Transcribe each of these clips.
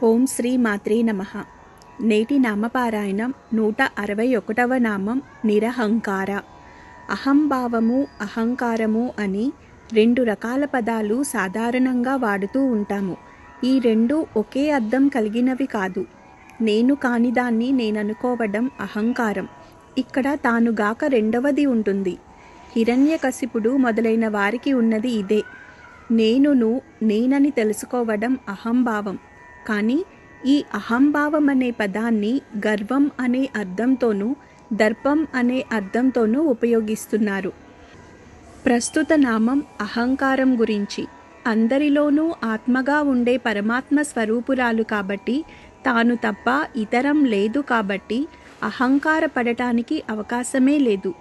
ఓం శ్రీ మాత్రే నమః. నేటి నామపారాయణం 161వ నామం నిరహంకార. అహంభావము అహంకారము అని రెండు రకాల పదాలు సాధారణంగా వాడుతూ ఉంటాము. ఈ రెండు ఒకే అర్థం కలిగినవి కాదు. నేను కానిదాన్ని నేననుకోవడం అహంకారం. ఇక్కడ తానుగాక రెండవది ఉంటుంది. హిరణ్యకశిపుడు మొదలైన వారికి ఉన్నది ఇదే. నేనని తెలుసుకోవడం అహంభావం. కానీ ఈ అహంభావం అనే పదాన్ని గర్వం అనే అర్థంతోనూ దర్పం అనే అర్థంతోనూ ఉపయోగిస్తున్నారు. ప్రస్తుత నామం అహంకారం గురించి. అందరిలోనూ ఆత్మగా ఉండే పరమాత్మ స్వరూపురాలు కాబట్టి, తాను తప్ప ఇతరం లేదు కాబట్టి అహంకార పడటానికి అవకాశమే లేదు.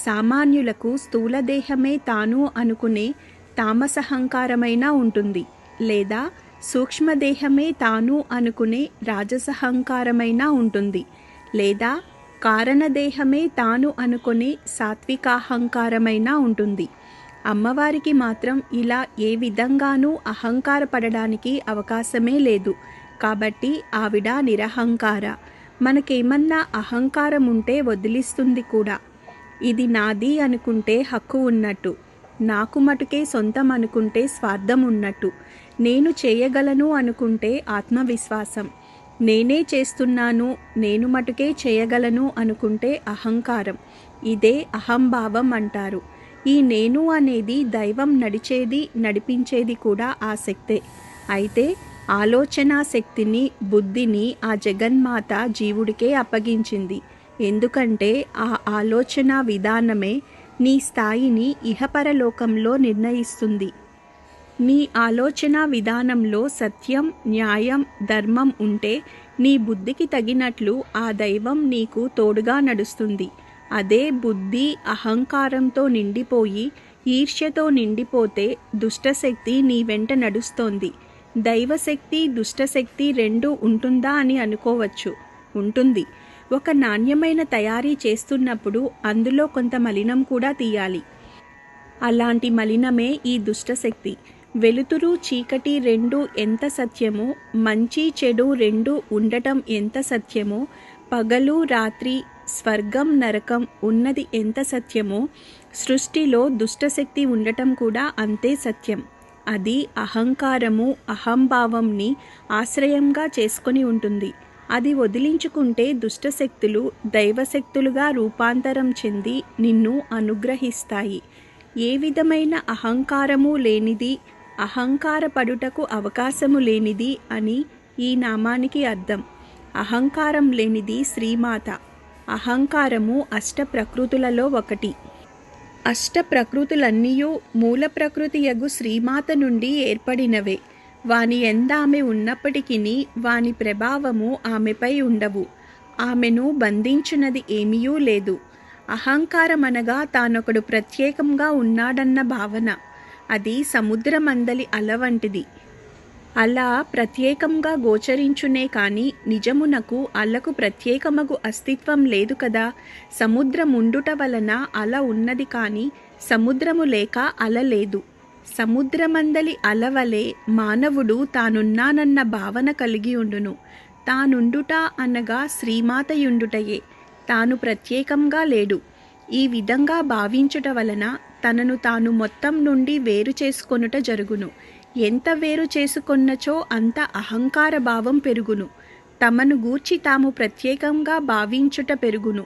సామాన్యులకు స్థూలదేహమే తాను అనుకునే తామసహంకారమైనా ఉంటుంది, లేదా సూక్ష్మదేహమే తాను అనుకునే రాజసహంకారమైనా ఉంటుంది, లేదా కారణదేహమే తాను అనుకునే సాత్వికాహంకారమైనా ఉంటుంది. అమ్మవారికి మాత్రం ఇలా ఏ విధంగానూ అహంకారపడడానికి అవకాశమే లేదు. కాబట్టి ఆవిడ నిరహంకార. మనకేమన్నా అహంకారం ఉంటే వదిలిస్తుంది కూడా. ఇది నాది అనుకుంటే హక్కు ఉన్నట్టు, నాకు మటుకే సొంతం అనుకుంటే స్వార్థం ఉన్నట్టు, నేను చేయగలను అనుకుంటే ఆత్మవిశ్వాసం, నేనే చేస్తున్నాను నేను మటుకే చేయగలను అనుకుంటే అహంకారం. ఇదే అహంభావం అంటారు. ఈ నేను అనేది దైవం నడిచేది నడిపించేది కూడా ఆ శక్తే. అయితే ఆలోచనా శక్తిని బుద్ధిని ఆ జగన్మాత జీవుడికే అప్పగించింది. ఎందుకంటే ఆ ఆలోచన విధానమే నీ స్థాయిని ఇహపరలోకంలో నిర్ణయిస్తుంది. నీ ఆలోచన విధానంలో సత్యం, న్యాయం, ధర్మం ఉంటే నీ బుద్ధికి తగినట్లు ఆ దైవం నీకు తోడుగా నడుస్తుంది. అదే బుద్ధి అహంకారంతో నిండిపోయి ఈర్ష్యతో నిండిపోతే దుష్టశక్తి నీ వెంట నడుస్తోంది. దైవశక్తి దుష్టశక్తి రెండూ ఉంటుందా అని అనుకోవచ్చు. ఉంటుంది. ఒక నాణ్యమైన తయారీ చేస్తున్నప్పుడు అందులో కొంత మలినం కూడా తీయాలి. అలాంటి మలినమే ఈ దుష్టశక్తి. వెలుతురు చీకటి రెండూ ఎంత సత్యమో, మంచి చెడు రెండూ ఉండటం ఎంత సత్యమో, పగలు రాత్రి స్వర్గం నరకం ఉన్నది ఎంత సత్యమో, సృష్టిలో దుష్టశక్తి ఉండటం కూడా అంతే సత్యం. అది అహంకారము అహంభావంని ఆశ్రయంగా చేసుకొని ఉంటుంది. అది వదిలించుకుంటే దుష్టశక్తులు దైవశక్తులుగా రూపాంతరం చెంది నిన్ను అనుగ్రహిస్తాయి. ఏ విధమైన అహంకారము లేనిది, అహంకారపడుటకు అవకాశము లేనిది అని ఈ నామానికి అర్థం. అహంకారం లేనిది శ్రీమాత. అహంకారము అష్ట ప్రకృతులలో ఒకటి. అష్ట ప్రకృతులన్నీయూ మూల ప్రకృతి యగు శ్రీమాత నుండి ఏర్పడినవే. వాని ఎందామె ఉన్నప్పటికీ వాని ప్రభావము ఆమెపై ఉండవు. ఆమెను బంధించున్నది ఏమీయూ లేదు. అహంకారమనగా తానొకడు ప్రత్యేకంగా ఉన్నాడన్న భావన. అది సముద్రమందలి అల వంటిది. అలా ప్రత్యేకంగా గోచరించునే కాని నిజమునకు అలకు ప్రత్యేకమగు అస్తిత్వం లేదు కదా. సముద్రముండుట వలన అల ఉన్నది కాని సముద్రము లేక అల లేదు. సముద్రమందలి అలవలే మానవుడు తానున్నానన్న భావన కలిగి ఉండును. తానుండుట అనగా శ్రీమాతయుండుటయే. తాను ప్రత్యేకంగా లేడు. ఈ విధంగా భావించుట వలన తనను తాను మొత్తం నుండి వేరు చేసుకొనుట జరుగును. ఎంత వేరు చేసుకొన్నచో అంత అహంకార భావం పెరుగును. తమను గూర్చి తాము ప్రత్యేకంగా భావించుట పెరుగును.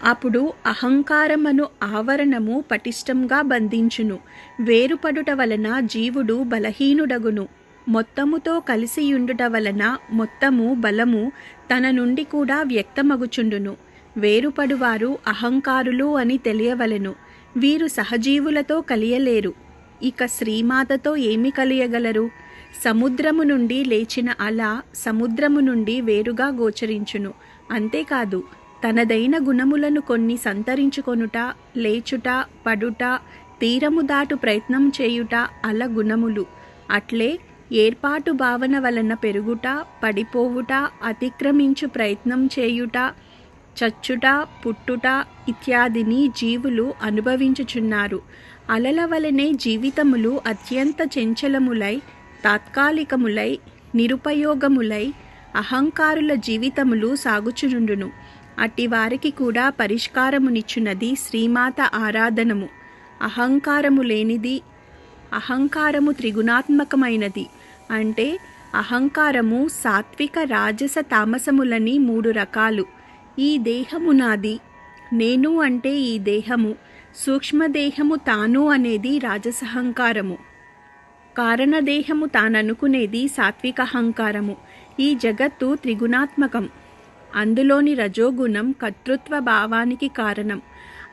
అప్పుడు అహంకారమను ఆవరణము పటిష్టంగా బంధించును. వేరుపడుట వలన జీవుడు బలహీనుడగును. మొత్తముతో కలిసియుండుట వలన మొత్తము బలము తన నుండి కూడా వ్యక్తమగుచుండును. వేరుపడువారు అహంకారులు అని తెలియవలెను. వీరు సహజీవులతో కలియలేరు. ఇక శ్రీమాతతో ఏమి కలియగలరు? సముద్రము నుండి లేచిన అల సముద్రము నుండి వేరుగా గోచరించును. అంతేకాదు, తనదైన గుణములను కొన్ని సంతరించుకొనుట, లేచుట, పడుట, తీరము దాటు ప్రయత్నం చేయుట అల గుణములు. అట్లే ఏర్పాటు భావన వలన పెరుగుట, పడిపోవుట, అతిక్రమించు ప్రయత్నం చేయుట, చచ్చుట, పుట్టుట ఇత్యాదిని జీవులు అనుభవించుచున్నారు. అలల వలనే జీవితములు అత్యంత చంచలములై తాత్కాలికములై నిరుపయోగములై అహంకారుల జీవితములు సాగుచునుండును. అట్టి వారికి కూడా పరిష్కారమునిచ్చున్నది శ్రీమాత ఆరాధనము. అహంకారము లేనిది, అహంకారము త్రిగుణాత్మకమైనది. అంటే అహంకారము సాత్విక, రాజస, తామసములని 3 రకాలు. ఈ దేహము నాది, నేను అంటే ఈ దేహము, సూక్ష్మదేహము తాను అనేది రాజసహంకారము, కారణదేహము తాననుకునేది సాత్విక అహంకారము. ఈ జగత్తు త్రిగుణాత్మకం. అందులోని రజోగుణం కర్తృత్వ భావానికి కారణం.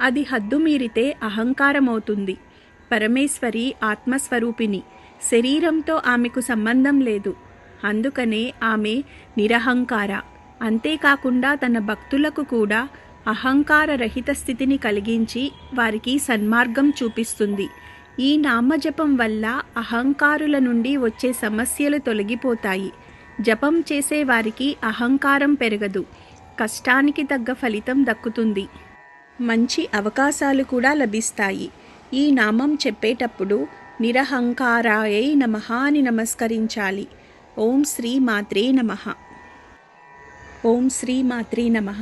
అది హద్దు మీరితే అహంకారమవుతుంది. పరమేశ్వరి ఆత్మస్వరూపిణి. శరీరంతో ఆమెకు సంబంధం లేదు. అందుకనే ఆమె నిరహంకార. అంతేకాకుండా తన భక్తులకు కూడా అహంకార రహిత స్థితిని కలిగించి వారికి సన్మార్గం చూపిస్తుంది. ఈ నామజపం వల్ల అహంకారుల నుండి వచ్చే సమస్యలు తొలగిపోతాయి. జపం చేసే వారికి అహంకారం పెరగదు. కష్టానికి తగ్గ ఫలితం దక్కుతుంది. మంచి అవకాశాలు కూడా లభిస్తాయి. ఈ నామం చెప్పేటప్పుడు నిరహంకారాయై నమః అని నమస్కరించాలి. ఓం శ్రీ మాత్రే నమః. ఓం శ్రీ మాత్రే నమః.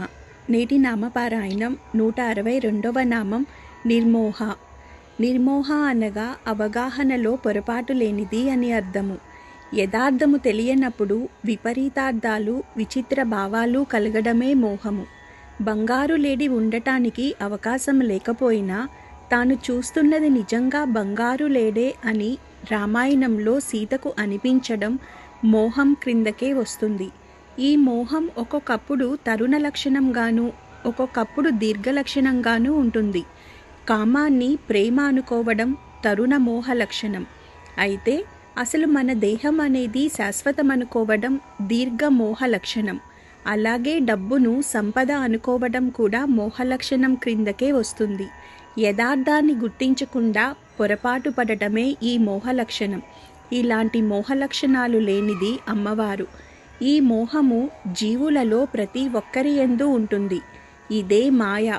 నేటి నామపారాయణం 162వ నామం నిర్మోహ. నిర్మోహ అనగా అవగాహనలో పొరపాటు లేనిది అని అర్థము. యథార్థము తెలియనప్పుడు విపరీతార్థాలు, విచిత్ర భావాలు కలగడమే మోహము. బంగారు లేడి ఉండటానికి అవకాశం లేకపోయినా తాను చూస్తున్నది నిజంగా బంగారు లేడే అని రామాయణంలో సీతకు అనిపించడం మోహం క్రిందకే వస్తుంది. ఈ మోహం ఒక్కొక్కప్పుడు తరుణ లక్షణంగాను, ఒక్కొక్కప్పుడు దీర్ఘ లక్షణంగాను ఉంటుంది. కామాన్ని ప్రేమ అనుకోవడం తరుణ మోహ లక్షణం. అయితే అసలు మన దేహం అనేది శాశ్వతమనుకోవడం దీర్ఘ మోహ లక్షణం. అలాగే డబ్బును సంపద అనుకోవడం కూడా మోహ లక్షణం క్రిందకే వస్తుంది. యథార్థాన్ని గుర్తించకుండా పొరపాటు పడటమే ఈ మోహ లక్షణం. ఇలాంటి మోహ లక్షణాలు లేనిది అమ్మవారు. ఈ మోహము జీవులలో ప్రతి ఒక్కరి యందు ఉంటుంది. ఇదే మాయ.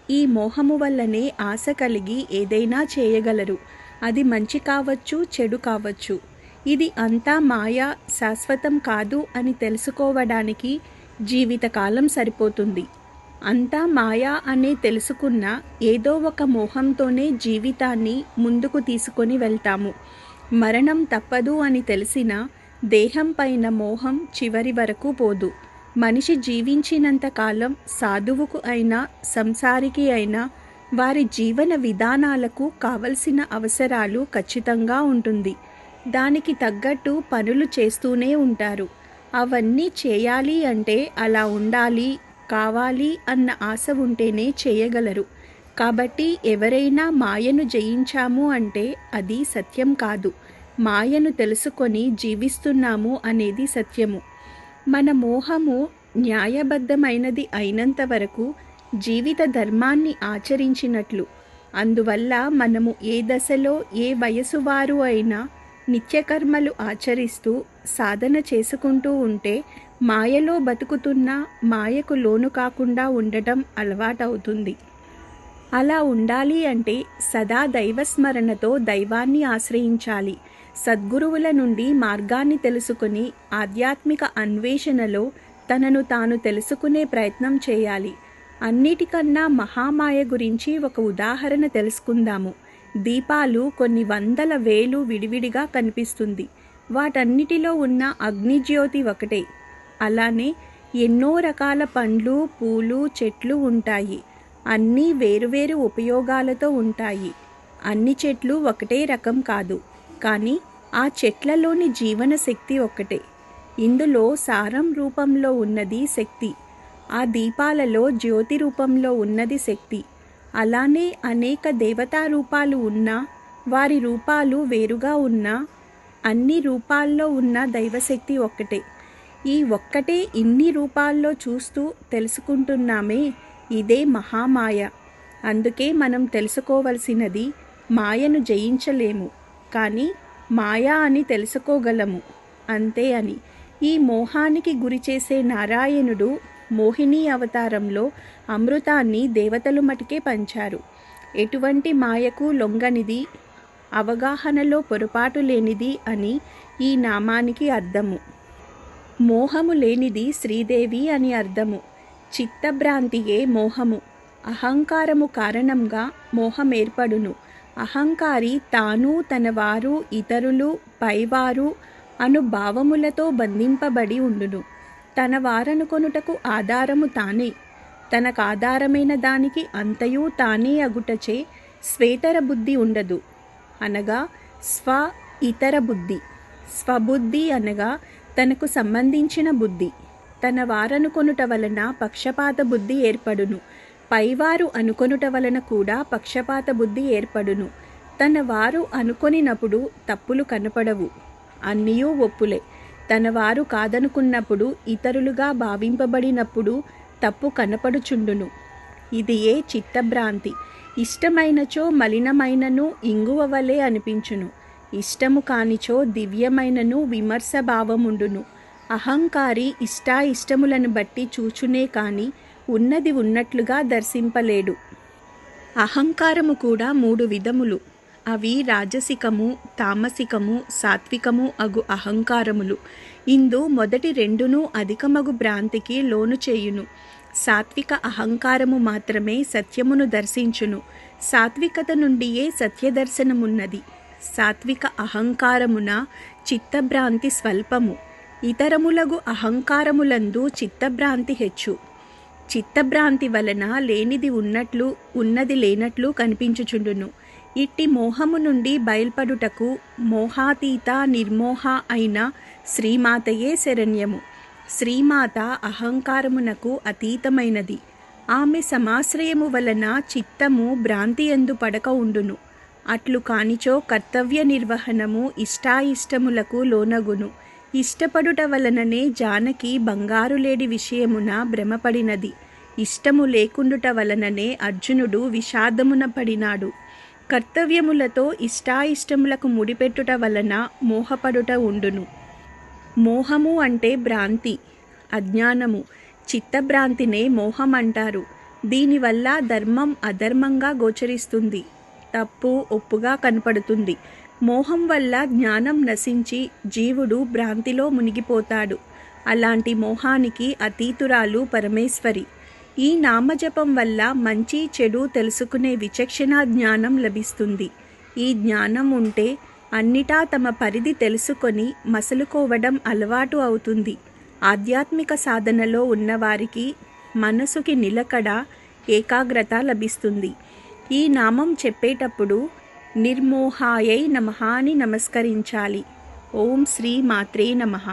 ఈ మోహము వల్లనే ఆశ కలిగి ఏదైనా చేయగలరు. అది మంచి కావచ్చు, చెడు కావచ్చు. ఇది అంతా మాయ, శాశ్వతం కాదు అని తెలుసుకోవడానికి జీవితకాలం సరిపోతుంది. అంతా మాయా అనే తెలుసుకున్న ఏదో ఒక మోహంతోనే జీవితాన్ని ముందుకు తీసుకొని వెళ్తాము. మరణం తప్పదు అని తెలిసిన దేహం పైన మోహం చివరి వరకు పోదు. మనిషి జీవించినంత కాలం సాధువుకు అయినా సంసారికి అయినా వారి జీవన విధానాలకు కావలసిన అవసరాలు ఖచ్చితంగా ఉంటుంది. దానికి తగ్గట్టు పనులు చేస్తూనే ఉంటారు. అవన్నీ చేయాలి అంటే అలా ఉండాలి, కావాలి అన్న ఆశ ఉంటేనే చేయగలరు. కాబట్టి ఎవరైనా మాయను జయించాము అంటే అది సత్యం కాదు. మాయను తెలుసుకొని జీవిస్తున్నాము అనేది సత్యము. మన మోహము న్యాయబద్ధమైనది అయినంత వరకు జీవిత ధర్మాన్ని ఆచరించినట్లు. అందువల్ల మనము ఏ దశలో ఏ వయసు వారు అయినా నిత్యకర్మలు ఆచరిస్తూ సాధన చేసుకుంటూ ఉంటే మాయలో బతుకుతున్నా మాయకు లోను కాకుండా ఉండటం అలవాటవుతుంది. అలా ఉండాలి అంటే సదా దైవస్మరణతో దైవాన్ని ఆశ్రయించాలి. సద్గురువుల నుండి మార్గాన్ని తెలుసుకుని ఆధ్యాత్మిక అన్వేషణలో తనను తాను తెలుసుకునే ప్రయత్నం చేయాలి. అన్నిటికన్నా మహామాయ గురించి ఒక ఉదాహరణ తెలుసుకుందాము. దీపాలు కొన్ని వందల వేలు విడివిడిగా కనిపిస్తుంది. వాటన్నిటిలో ఉన్న అగ్నిజ్యోతి ఒకటే. అలానే ఎన్నో రకాల పండ్లు, పూలు, చెట్లు ఉంటాయి. అన్నీ వేరువేరు ఉపయోగాలతో ఉంటాయి. అన్ని చెట్లు ఒకటే రకం కాదు, కానీ ఆ చెట్లలోని జీవన శక్తి ఒక్కటే. ఇందులో సారం రూపంలో ఉన్నది శక్తి. ఆ దీపాలలో జ్యోతి రూపంలో ఉన్నది శక్తి. అలానే అనేక దేవతా రూపాలు ఉన్నా, వారి రూపాలు వేరుగా ఉన్నా, అన్ని రూపాల్లో ఉన్న దైవశక్తి ఒక్కటే. ఈ ఒక్కటే ఇన్ని రూపాల్లో చూస్తూ తెలుసుకుంటున్నామే, ఇదే మహామాయ. అందుకే మనం తెలుసుకోవలసినది మాయను జయించలేము, కానీ మాయా అని తెలుసుకోగలము అంతే అని. ఈ మోహానికి గురిచేసే నారాయణుడు మోహిని అవతారంలో అమృతాన్ని దేవతలు మటుకే పంచారు. ఎటువంటి మాయకు లొంగనిది, అవగాహనలో పొరపాటు లేనిది అని ఈ నామానికి అర్థము. మోహము లేనిది శ్రీదేవి అని అర్థము. చిత్తభ్రాంతియే మోహము. అహంకారము కారణంగా మోహమేర్పడును. అహంకారి తాను, తనవారు, ఇతరులు, పైవారు అను భావములతో బంధింపబడి ఉండును. తన వారనుకొనుటకు ఆధారము తానే. తనకాధారమైన దానికి అంతయు తానే అగుటచే స్వేతర బుద్ధి ఉండదు, అనగా స్వ ఇతర బుద్ధి. స్వబుద్ధి అనగా తనకు సంబంధించిన బుద్ధి. తన వారనుకొనుట వలన పక్షపాత బుద్ధి ఏర్పడును. పైవారు అనుకొనుట వలన కూడా పక్షపాత బుద్ధి ఏర్పడును. తన వారు అనుకొనినప్పుడు తప్పులు కనపడవు, అన్నీయూ ఒప్పులే. తన వారు కాదనుకున్నప్పుడు, ఇతరులుగా భావింపబడినప్పుడు తప్పు కనపడుచుండును. ఇది ఏ చిత్తభ్రాంతి. ఇష్టమైనచో మలినమైనను ఇంగువ వలె అనిపించును. ఇష్టము కానిచో దివ్యమైనను విమర్శభావముండును. అహంకారి ఇష్టాయిష్టములను బట్టి చూచునే కాని ఉన్నది ఉన్నట్లుగా దర్శింపలేడు. అహంకారము కూడా 3 విధములు. అవి రాజసికము, తామసికము, సాత్వికము అగు అహంకారములు. ఇందు మొదటి 2 అధికమగు భ్రాంతికి లోను చేయును. సాత్విక అహంకారము మాత్రమే సత్యమును దర్శించును. సాత్వికత నుండియే సత్యదర్శనమున్నది. సాత్విక అహంకారమున చిత్తభ్రాంతి స్వల్పము. ఇతరములగు అహంకారములందు చిత్తభ్రాంతి హెచ్చు. చిత్తభ్రాంతి వలన లేనిది ఉన్నట్లు, ఉన్నది లేనట్లు కనిపించుచుండును. ఇట్టి మోహము నుండి బయల్పడుటకు మోహాతీత నిర్మోహ అయిన శ్రీమాతయే శరణ్యము. శ్రీమాత అహంకారమునకు అతీతమైనది. ఆమె సమాశ్రయము వలన చిత్తము భ్రాంతియందు పడక ఉండును. అట్లు కానిచో కర్తవ్య నిర్వహణము ఇష్టాయిష్టములకు లోనగును. ఇష్టపడుట వలననే జానకి బంగారులేడి విషయమున భ్రమపడినది. ఇష్టము లేకుండుట వలననే అర్జునుడు విషాదమున పడినాడు. కర్తవ్యములతో ఇష్టాయిష్టములకు ముడిపెట్టుట వలన మోహపడుట ఉండును. మోహము అంటే భ్రాంతి, అజ్ఞానము. చిత్తభ్రాంతినే మోహం అంటారు. దీనివల్ల ధర్మం అధర్మంగా గోచరిస్తుంది, తప్పు ఒప్పుగా కనపడుతుంది. మోహం వల్ల జ్ఞానం నశించి జీవుడు భ్రాంతిలో మునిగిపోతాడు. అలాంటి మోహానికి అతీతురాలు పరమేశ్వరి. ఈ నామజపం వల్ల మంచి చెడు తెలుసుకునే విచక్షణ జ్ఞానం లభిస్తుంది. ఈ జ్ఞానం ఉంటే అన్నిటా తమ పరిధి తెలుసుకొని మసలుకోవడం అలవాటు అవుతుంది. ఆధ్యాత్మిక సాధనలో ఉన్నవారికి మనసుకి నిలకడ, ఏకాగ్రత లభిస్తుంది. ఈ నామం చెప్పేటప్పుడు నిర్మోహాయై నమః అని నమస్కరించాలి. ఓం శ్రీ మాత్రే నమః.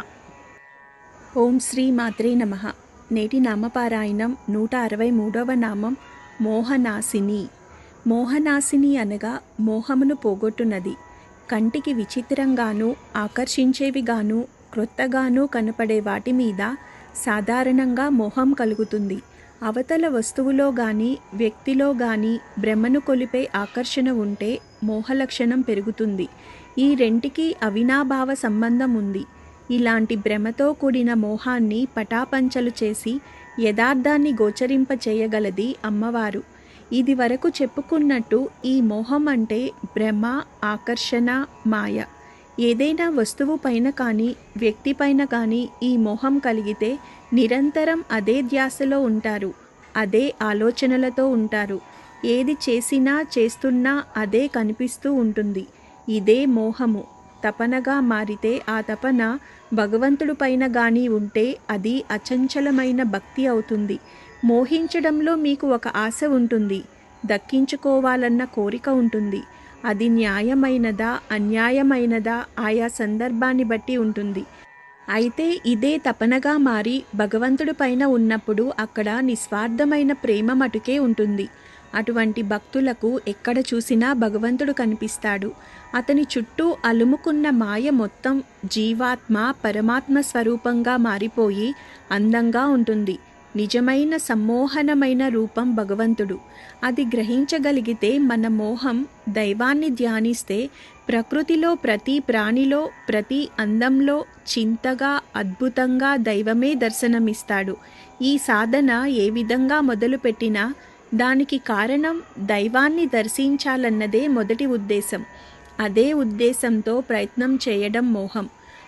ఓం శ్రీ మాత్రే నమః. నేటి నామపారాయణం 163వ నామం మోహనాశిని. మోహనాశిని అనగా మోహమును పోగొట్టునది. కంటికి విచిత్రంగానూ ఆకర్షించేవిగానూ క్రొత్తగానూ కనపడే వాటి మీద సాధారణంగా మోహం కలుగుతుంది. అవతల వస్తువులో గాని వ్యక్తిలో గాని భ్రమను కొలిపే ఆకర్షణ ఉంటే మోహలక్షణం పెరుగుతుంది. ఈ రెంటికి అవినాభావ సంబంధం ఉంది. ఇలాంటి భ్రమతో కూడిన మోహాన్ని పటాపంచలు చేసి యథార్థాన్ని గోచరింప చేయగలది అమ్మవారు. ఇది వరకు చెప్పుకున్నట్టు ఈ మోహం అంటే భ్రమ, ఆకర్షణ, మాయ. ఏదైనా వస్తువు పైన కానీ వ్యక్తి పైన కానీ ఈ మోహం కలిగితే నిరంతరం అదే ధ్యాసలో ఉంటారు, అదే ఆలోచనలతో ఉంటారు. ఏది చేసినా చేస్తున్నా అదే కనిపిస్తూ ఉంటుంది. ఇదే మోహము. తపనగా మారితే ఆ తపన భగవంతుడి పైన గాని ఉంటే అది అచంచలమైన భక్తి అవుతుంది. మోహించడంలో మీకు ఒక ఆశ ఉంటుంది, దక్కించుకోవాలన్న కోరిక ఉంటుంది. అది న్యాయమైనదా అన్యాయమైనదా ఆయా సందర్భాన్ని బట్టి ఉంటుంది. అయితే ఇదే తపనగా మారి భగవంతుడి పైన ఉన్నప్పుడు అక్కడ నిస్వార్థమైన ప్రేమ మటుకే ఉంటుంది. అటువంటి భక్తులకు ఎక్కడ చూసినా భగవంతుడు కనిపిస్తాడు. అతని చుట్టూ అలుముకున్న మాయ మొత్తం జీవాత్మ పరమాత్మ స్వరూపంగా మారిపోయి అందంగా ఉంటుంది. నిజమైన సమ్మోహనమైన రూపం భగవంతుడు. అది గ్రహించగలిగితే మన మోహం దైవాన్ని ధ్యానిస్తే ప్రకృతిలో ప్రతి ప్రాణిలో ప్రతి అందంలో చింతగా అద్భుతంగా దైవమే దర్శనమిస్తాడు. ఈ సాధన ఏ విధంగా మొదలుపెట్టినా దానికి కారణం దైవాన్ని దర్శించాలన్నదే మొదటి ఉద్దేశం. అదే ఉద్దేశంతో ప్రయత్నం చేయడం మోహం.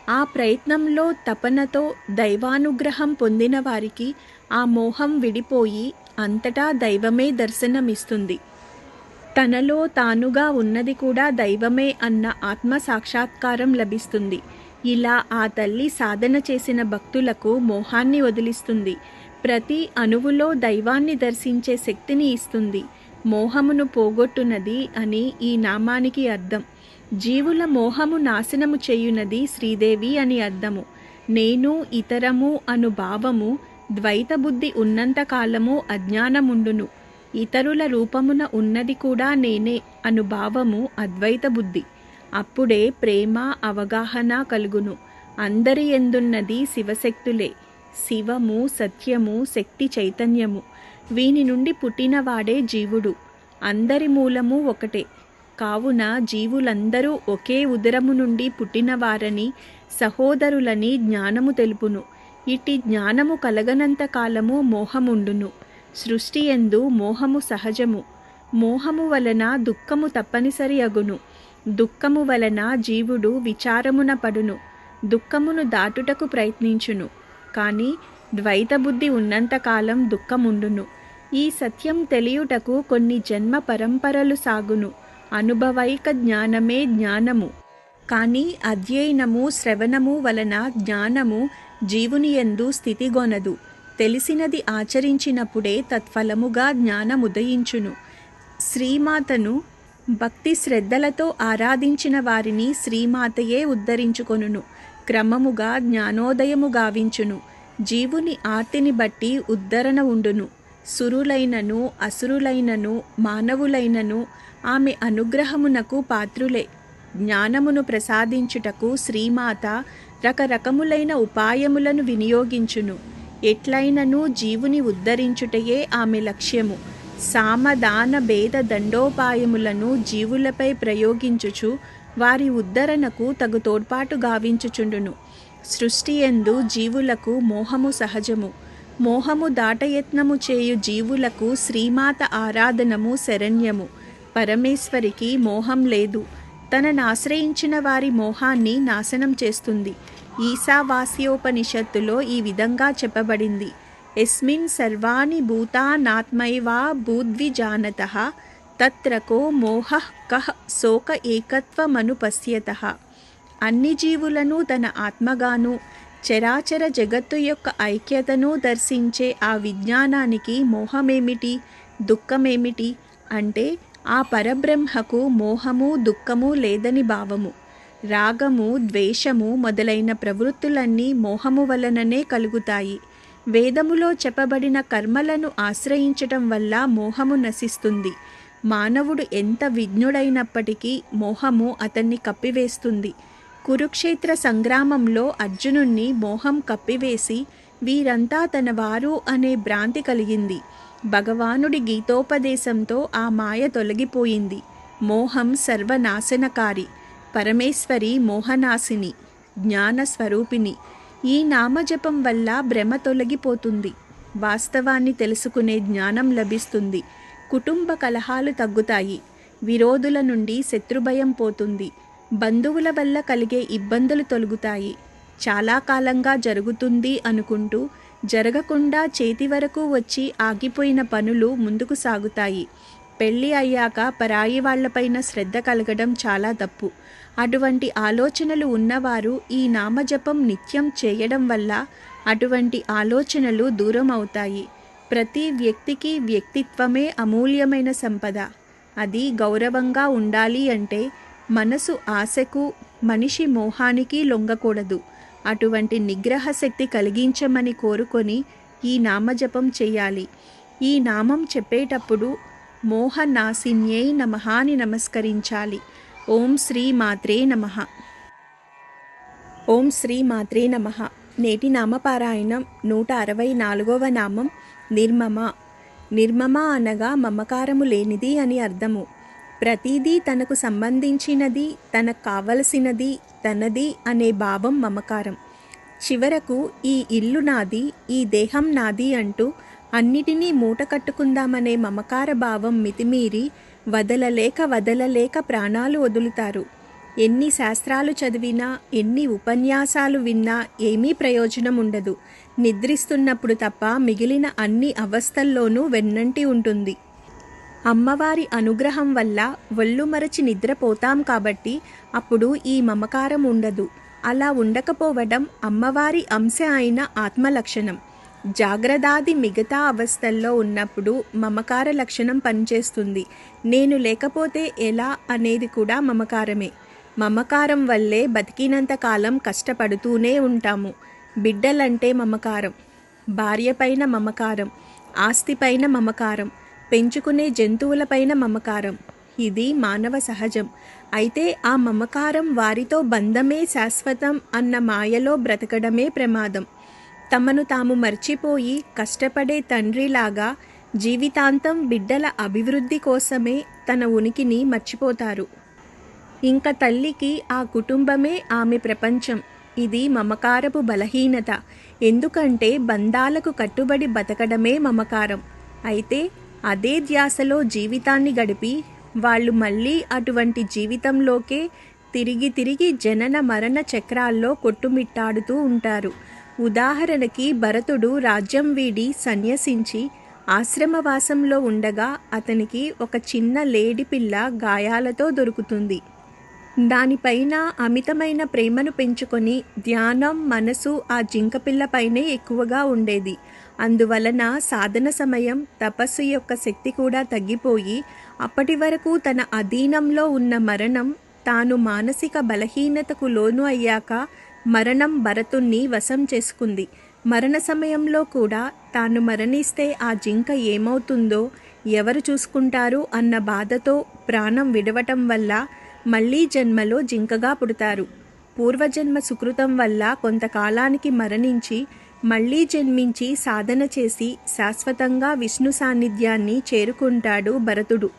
ఆ ప్రయత్నంలో తపనతో దైవానుగ్రహం పొందిన వారికి ఆ మోహం విడిపోయి అంతటా దైవమే దర్శనమిస్తుంది. తనలో తానుగా ఉన్నది కూడా దైవమే అన్న ఆత్మ సాక్షాత్కారం లభిస్తుంది. ఇలా ఆ తల్లి సాధన చేసిన భక్తులకు మోహాన్ని వదిలిస్తుంది. ప్రతి అణువులో దైవాన్ని దర్శించే శక్తిని ఇస్తుంది. మోహమును పోగొట్టునది అని ఈ నామానికి అర్థం. జీవుల మోహము నాశనము చేయునది శ్రీదేవి అని అర్థము. నేను ఇతరము అను భావము ద్వైత బుద్ధి ఉన్నంతకాలము అజ్ఞానముండును. ఇతరుల రూపమున ఉన్నది కూడా నేనే అను భావము అద్వైత బుద్ధి. అప్పుడే ప్రేమ అవగాహన కలుగును. అందరి యందున్నది శివశక్తులే. శివము సత్యము శక్తి చైతన్యము. వీని నుండి పుట్టినవాడే జీవుడు. అందరి మూలము ఒకటే. కావున జీవులందరూ ఒకే ఉదరము నుండి పుట్టినవారని సహోదరులని జ్ఞానము తెలుపును. ఇట్టి జ్ఞానము కలగనంత కాలము మోహముండును. సృష్టి యందు మోహము సహజము. మోహము వలన దుఃఖము తప్పనిసరి అగును. దుఃఖము వలన జీవుడు విచారమున పడును. దుఃఖమును దాటుటకు ప్రయత్నించును. కానీ ద్వైత బుద్ధి ఉన్నంతకాలం దుఃఖముండును. ఈ సత్యం తెలియుటకు కొన్ని జన్మ పరంపరలు సాగును. అనుభవైక జ్ఞానమే జ్ఞానము. కానీ అధ్యయనము శ్రవణము వలన జ్ఞానము జీవుని యందు స్థితిగొనదు. తెలిసినది ఆచరించినప్పుడే తత్ఫలముగా జ్ఞానముదయించును. శ్రీమాతను భక్తి శ్రద్ధలతో ఆరాధించిన వారిని శ్రీమాతయే ఉద్ధరించుకొనును. క్రమముగా జ్ఞానోదయము గావించును. జీవుని ఆర్తిని బట్టి ఉద్ధరణ ఉండును. సురులైనను అసురులైనను మానవులైనను ఆమె అనుగ్రహమునకు పాత్రులే. జ్ఞానమును ప్రసాదించుటకు శ్రీమాత రకరకములైన ఉపాయములను వినియోగించును. ఎట్లైనను జీవుని ఉద్ధరించుటయే ఆమె లక్ష్యము. సామదాన భేద దండోపాయములను జీవులపై ప్రయోగించుచు వారి ఉద్ధరణకు తగు తోడ్పాటు గావించుచుండును. సృష్టి యందు జీవులకు మోహము సహజము. మోహము దాటయత్నము చేయు జీవులకు శ్రీమాత ఆరాధనము శరణ్యము. పరమేశ్వరికి మోహం లేదు. తనను ఆశ్రయించిన వారి మోహాన్ని నాశనం చేస్తుంది. ఈశావాస్యోపనిషత్తులో ఈ విధంగా చెప్పబడింది. యస్మిన్ సర్వాణి భూతానాత్మైవా భూద్విజానతః తత్రకో మోహః కః శోక ఏకత్వమనుపశ్యతః. అన్ని జీవులను తన ఆత్మగాను చరాచర జగత్తు యొక్క ఐక్యతను దర్శించే ఆ విజ్ఞానానికి మోహమేమిటి, దుఃఖమేమిటి అంటే ఆ పరబ్రహ్మకు మోహము దుఃఖము లేదని భావము. రాగము ద్వేషము మొదలైన ప్రవృత్తులన్నీ మోహము వలననే కలుగుతాయి. వేదములో చెప్పబడిన కర్మలను ఆశ్రయించటం వల్ల మోహము నశిస్తుంది. మానవుడు ఎంత విజ్ఞుడైనప్పటికీ మోహము అతన్ని కప్పివేస్తుంది. కురుక్షేత్ర సంగ్రామంలో అర్జునుణ్ణి మోహం కప్పివేసి వీరంతా తన వారు అనే భ్రాంతి కలిగింది. భగవానుడి గీతోపదేశంతో ఆ మాయ తొలగిపోయింది. మోహం సర్వనాశనకారి. పరమేశ్వరి మోహనాశిని, జ్ఞానస్వరూపిణి. ఈ నామజపం వల్ల భ్రమ తొలగిపోతుంది. వాస్తవాన్ని తెలుసుకునే జ్ఞానం లభిస్తుంది. కుటుంబ కలహాలు తగ్గుతాయి. విరోధుల నుండి శత్రుభయం పోతుంది. బంధువుల వల్ల కలిగే ఇబ్బందులు తొలగుతాయి. చాలా కాలంగా జరుగుతుంది అనుకుంటూ జరగకుండా చేతి వరకు వచ్చి ఆగిపోయిన పనులు ముందుకు సాగుతాయి. పెళ్ళి అయ్యాక పరాయి వాళ్లపైన శ్రద్ధ కలగడం చాలా తప్పు. అటువంటి ఆలోచనలు ఉన్నవారు ఈ నామజపం నిత్యం చేయడం వల్ల అటువంటి ఆలోచనలు దూరం అవుతాయి. ప్రతి వ్యక్తికి వ్యక్తిత్వమే అమూల్యమైన సంపద. అది గౌరవంగా ఉండాలి అంటే మనసు ఆశకు, మనిషి మోహానికి లొంగకూడదు. అటువంటి నిగ్రహ శక్తి కలిగించమని కోరుకొని ఈ నామజపం చేయాలి. ఈ నామం చెప్పేటప్పుడు మోహనాశిన్యై నమః అని నమస్కరించాలి. ఓం శ్రీ మాత్రే నమః. ఓం శ్రీ మాత్రే నమః. నేటి నామపారాయణం 164వ నామం నిర్మమ. నిర్మమ అనగా మమకారము లేనిది అని అర్థము. ప్రతిదీ తనకు సంబంధించినది, తనకు కావలసినది, తనది అనే భావం మమకారం. చివరకు ఈ ఇల్లు నాది, ఈ దేహం నాది అంటూ అన్నిటినీ మూట కట్టుకుందామనే మమకార భావం మితిమీరి వదలలేక ప్రాణాలు వదులుతారు. ఎన్ని శాస్త్రాలు చదివినా, ఎన్ని ఉపన్యాసాలు విన్నా ఏమీ ప్రయోజనం ఉండదు. నిద్రిస్తున్నప్పుడు తప్ప మిగిలిన అన్ని అవస్థల్లోనూ వెన్నంటి ఉంటుంది. అమ్మవారి అనుగ్రహం వల్ల ఒళ్ళు మరచి నిద్రపోతాం కాబట్టి అప్పుడు ఈ మమకారం ఉండదు. అలా ఉండకపోవడం అమ్మవారి అంశ అయిన ఆత్మలక్షణం. జాగ్రత్తాది మిగతా అవస్థల్లో ఉన్నప్పుడు మమకార లక్షణం పనిచేస్తుంది. నేను లేకపోతే ఎలా అనేది కూడా మమకారమే. మమకారం వల్లే బతికినంత కాలం కష్టపడుతూనే ఉంటాము. బిడ్డలంటే మమకారం, భార్యపైన మమకారం, ఆస్తిపైన మమకారం, పెంచుకునే జంతువులపైన మమకారం. ఇది మానవ సహజం. అయితే ఆ మమకారం వారితో బంధమే శాశ్వతం అన్న మాయలో బ్రతకడమే ప్రమాదం. తమను తాము మర్చిపోయి కష్టపడే తండ్రిలాగా జీవితాంతం బిడ్డల అభివృద్ధి కోసమే తన ఉనికిని మర్చిపోతారు. ఇంక తల్లికి ఆ కుటుంబమే ఆమె ప్రపంచం. ఇది మమకారపు బలహీనత. ఎందుకంటే బంధాలకు కట్టుబడి బతకడమే మమకారం. అయితే అదే ధ్యాసలో జీవితాన్ని గడిపి వాళ్ళు మళ్ళీ అటువంటి జీవితంలోకే తిరిగి తిరిగి జనన మరణ చక్రాల్లో కొట్టుమిట్టాడుతూ ఉంటారు. ఉదాహరణకి భరతుడు రాజ్యం వీడి సన్యసించి ఆశ్రమవాసంలో ఉండగా అతనికి ఒక చిన్న లేడి పిల్ల గాయాలతో దొరుకుతుంది. దానిపైన అమితమైన ప్రేమను పెంచుకొని ధ్యానం మనసు ఆ జింకపిల్లపైనే ఎక్కువగా ఉండేది. అందువలన సాధన సమయం తపస్సు యొక్క శక్తి కూడా తగ్గిపోయి అప్పటి వరకు తన అధీనంలో ఉన్న మరణం తాను మానసిక బలహీనతకు లోను అయ్యాక మరణం భరతుణ్ణి వశం చేసుకుంది. మరణ సమయంలో కూడా తాను మరణిస్తే ఆ జింక ఏమవుతుందో ఎవరు చూసుకుంటారు అన్న బాధతో ప్రాణం విడవటం వల్ల మళ్ళీ జన్మలో జింకగా పుడతారు. పూర్వజన్మ సుకృతం వల్ల కొంతకాలానికి మరణించి మళ్ళీ జన్మించి సాధన చేసి శాశ్వతంగా విష్ణు సాన్నిధ్యాన్ని చేరుకుంటాడు భరతుడు.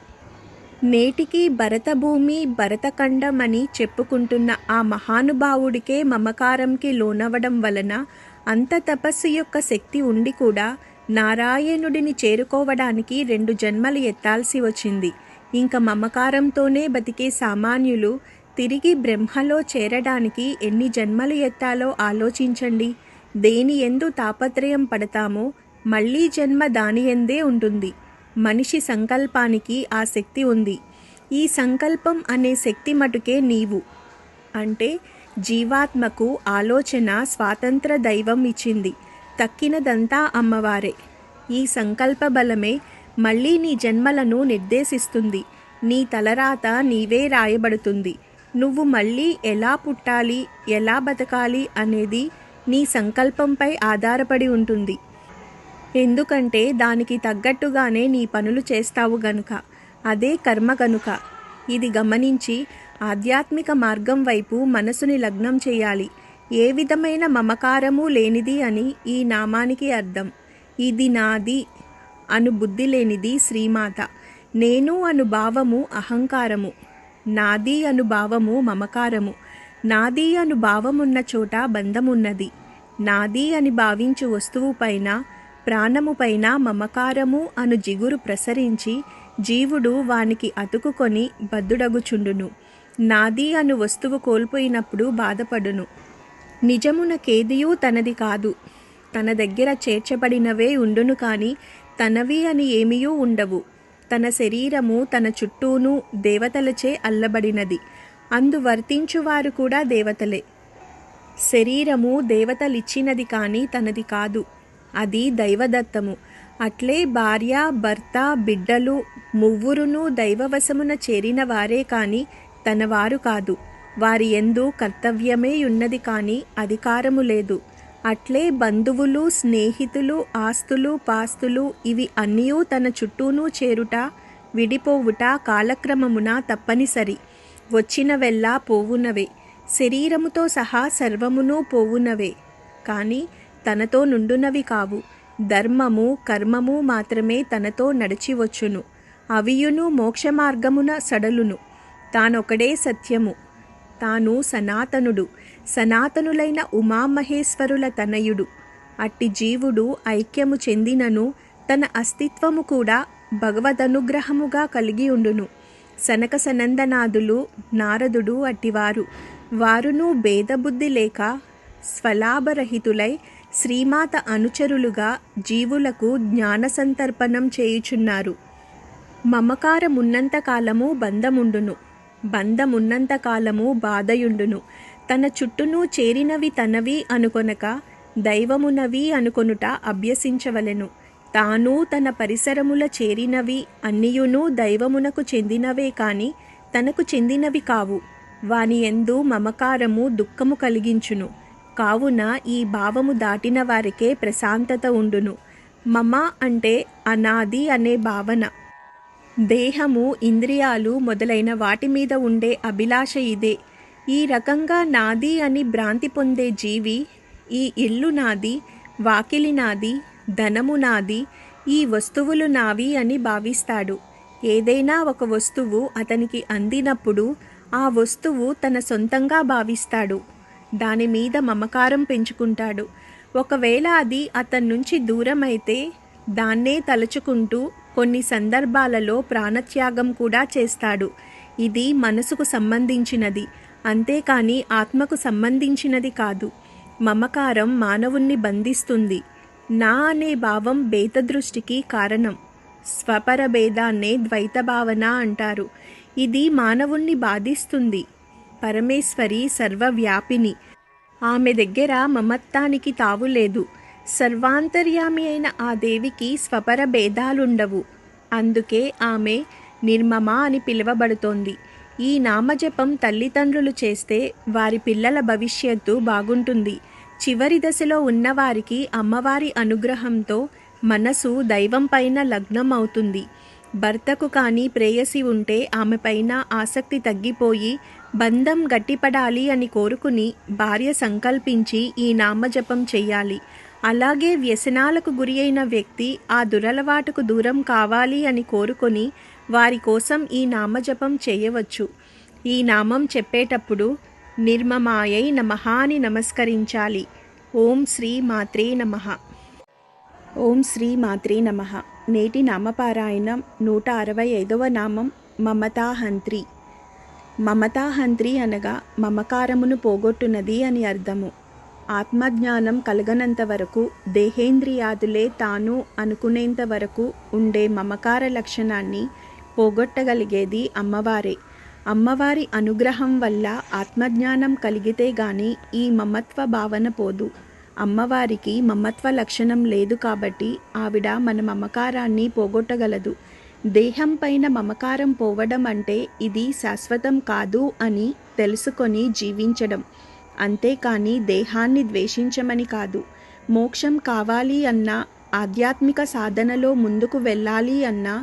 నేటికి భరతభూమి భరతఖండం అని చెప్పుకుంటున్న ఆ మహానుభావుడికే మమకారంకి లోనవడం వలన అంత తపస్సు యొక్క శక్తి ఉండి కూడా నారాయణుడిని చేరుకోవడానికి 2 జన్మలు ఎత్తాల్సి వచ్చింది. ఇంక మమకారంతోనే బతికే సామాన్యులు తిరిగి బ్రహ్మలో చేరడానికి ఎన్ని జన్మలు ఎత్తాలో ఆలోచించండి. దేని ఎందు తాపత్రయం పడతామో మళ్ళీ జన్మ దాని ఎందే ఉంటుంది. మనిషి సంకల్పానికి ఆ శక్తి ఉంది. ఈ సంకల్పం అనే శక్తి మటుకే నీవు. అంటే జీవాత్మకు ఆలోచన స్వాతంత్ర దైవం ఇచ్చింది. తక్కినదంతా అమ్మవారే. ఈ సంకల్ప బలమే మళ్ళీ నీ జన్మలను నిర్దేశిస్తుంది. నీ తలరాత నీవే రాయబడుతుంది. నువ్వు మళ్ళీ ఎలా పుట్టాలి, ఎలా బతకాలి అనేది నీ సంకల్పంపై ఆధారపడి ఉంటుంది. ఎందుకంటే దానికి తగ్గట్టుగానే నీ పనులు చేస్తావు గనుక. అదే కర్మ గనుక. ఇది గమనించి ఆధ్యాత్మిక మార్గం వైపు మనసుని లగ్నం చేయాలి. ఏ విధమైన మమకారము లేనిది అని ఈ నామానికి అర్థం. ఇది నాది అను బుద్ధి లేనిది శ్రీమాత. నేను అను భావము అహంకారము. నాది అను భావము మమకారము. నాది అను భావమున్న చోట బంధమున్నది. నాది అని భావించు వస్తువు పైన ప్రాణము పైన మమకారము అను జిగురు ప్రసరించి జీవుడు వానికి అతుకుకొని బద్దుడగుచుండును. నాది అను వస్తువు కోల్పోయినప్పుడు బాధపడును. నిజమునకేదియూ తనది కాదు. తన దగ్గర చేర్చబడినవే ఉండును కానీ తనవి అని ఏమీయూ ఉండవు. తన శరీరము తన చుట్టూను దేవతలచే అల్లబడినది. అందు వర్తించువారు కూడా దేవతలే. శరీరము దేవతలిచ్చినది కానీ తనది కాదు. అది దైవదత్తము. అట్లే భార్య భర్త బిడ్డలు మువ్వురును దైవవశమున చేరిన వారే కానీ తనవారు కాదు. వారి యందు కర్తవ్యమే ఉన్నది కానీ అధికారము లేదు. అట్లే బంధువులు స్నేహితులు ఆస్తులు పాస్తులు ఇవి అన్నీయూ తన చుట్టూనూ చేరుట విడిపోవుట కాలక్రమమున తప్పనిసరి. వచ్చినవెల్లా పోవునవే. శరీరముతో సహా సర్వమును పోవునవే కానీ తనతో నుండునవి కావు. ధర్మము కర్మము మాత్రమే తనతో నడిచివచ్చును. అవియును మోక్షమార్గమున సడలును. తానొకడే సత్యము. తాను సనాతనుడు. సనాతనులైన ఉమామహేశ్వరుల తనయుడు. అట్టి జీవుడు ఐక్యము చెందినను తన అస్తిత్వము కూడా భగవదనుగ్రహముగా కలిగి ఉండును. సనక సనందనాదులు నారదుడు అట్టివారు. వారును భేదబుద్ధి లేక స్వలాభరహితులై శ్రీమాత అనుచరులుగా జీవులకు జ్ఞాన సంతర్పణం చేయుచున్నారు. మమకారమున్నంత కాలము బంధముండును, బంధమున్నంత కాలము బాధయుండును. తన చుట్టూను చేరినవి తనవి అనుకొనక దైవమునవి అనుకొనుట అభ్యసించవలెను. తాను తన పరిసరముల చేరినవి అన్నియును దైవమునకు చెందినవే కాని తనకు చెందినవి కావు. వాని యందు మమకారము దుఃఖము కలిగించును. కావున ఈ భావము దాటిన వారికే ప్రశాంతత ఉండును. మమ అంటే అనాది అనే భావన. దేహము, ఇంద్రియాలు మొదలైన వాటి మీద ఉండే అభిలాష ఇదే. ఈ రకంగా నాది అని భ్రాంతి పొందే జీవి ఈ ఇల్లు నాది, వాకిలి నాది, ధనము నాది, ఈ వస్తువులు నావి అని భావిస్తాడు. ఏదైనా ఒక వస్తువు అతనికి అందినప్పుడు ఆ వస్తువు తన సొంతంగా భావిస్తాడు. దాని మీద మమకారం పెంచుకుంటాడు. ఒకవేళ అది అతని నుంచి దూరం అయితే దాన్నే తలుచుకుంటూ కొన్ని సందర్భాలలో ప్రాణత్యాగం కూడా చేస్తాడు. ఇది మనసుకు సంబంధించినది, అంతేకాని ఆత్మకు సంబంధించినది కాదు. మమకారం మానవుణ్ణి బంధిస్తుంది. నా అనే భావం భేదదృష్టికి కారణం. స్వపర భేదాన్నే ద్వైత భావన అంటారు. ఇది మానవుణ్ణి బాధిస్తుంది. పరమేశ్వరి సర్వవ్యాపిని. ఆమె దగ్గర మమత్వానికి తావులేదు. సర్వాంతర్యామి అయిన ఆ దేవికి స్వపర భేదాలుండవు. అందుకే ఆమె నిర్మమ అని పిలువబడుతోంది. ఈ నామజపం తల్లిదండ్రులు చేస్తే వారి పిల్లల భవిష్యత్తు బాగుంటుంది. చివరి దశలో ఉన్నవారికి అమ్మవారి అనుగ్రహంతో మనసు దైవం పైన లగ్నం అవుతుంది. భర్తకు కానీ ప్రేయసి ఉంటే ఆమె పైన ఆసక్తి తగ్గిపోయి బంధం గట్టిపడాలి అని కోరుకుని భార్య సంకల్పించి ఈ నామజపం చెయ్యాలి. అలాగే వ్యసనాలకు గురి అయిన వ్యక్తి ఆ దురలవాటుకు దూరం కావాలి అని కోరుకొని వారి కోసం ఈ నామజపం చేయవచ్చు. ఈ నామం చెప్పేటప్పుడు నిర్మమాయై నమః అని నమస్కరించాలి. ఓం శ్రీ మాత్రే నమః. ఓం శ్రీ మాత్రే నమః. నేటి నామపారాయణం 165వ నామం మమతాహంత్రి. మమతాహంత్రి అనగా మమకారమును పోగొట్టునది అని అర్థము. ఆత్మజ్ఞానం కలగనంత వరకు దేహేంద్రియాదులే తాను అనుకునేంత వరకు ఉండే మమకార లక్షణాన్ని పోగొట్టగలిగేది అమ్మవారే. అమ్మవారి అనుగ్రహం వల్ల ఆత్మజ్ఞానం కలిగితే గాని ఈ మమత్వ భావన పోదు. అమ్మవారికి మమత్వ లక్షణం లేదు కాబట్టి ఆవిడ మన మమకారాన్ని పోగొట్టగలదు. దేహం పైన మమకారం పోవడం అంటే ఇది శాశ్వతం కాదు అని తెలుసుకొని జీవించడం. అంతేకాని దేహాన్ని ద్వేషించమని కాదు. మోక్షం కావాలి అన్నా, ఆధ్యాత్మిక సాధనలో ముందుకు వెళ్ళాలి అన్నా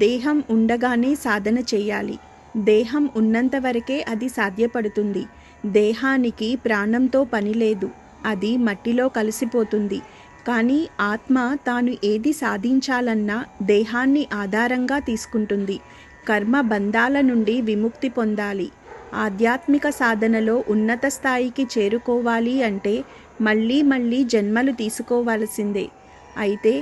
దేహం ఉండగానే సాధన చేయాలి. దేహం ఉన్నంత వరకే అది సాధ్యపడుతుంది. దేహానికి ప్రాణంతో పని లేదు, అది మట్టిలో కలిసిపోతుంది. కానీ ఆత్మ తాను ఏది సాధించాలన్నా దేహాన్ని ఆధారంగా తీసుకుంటుంది. కర్మ బంధాల నుండి విముక్తి పొందాలి. ఆధ్యాత్మిక సాధనలో ఉన్నత స్థాయికి చేరుకోవాలి అంటే మళ్ళీ మళ్ళీ జన్మలు తీసుకోవాల్సిందే. అయితే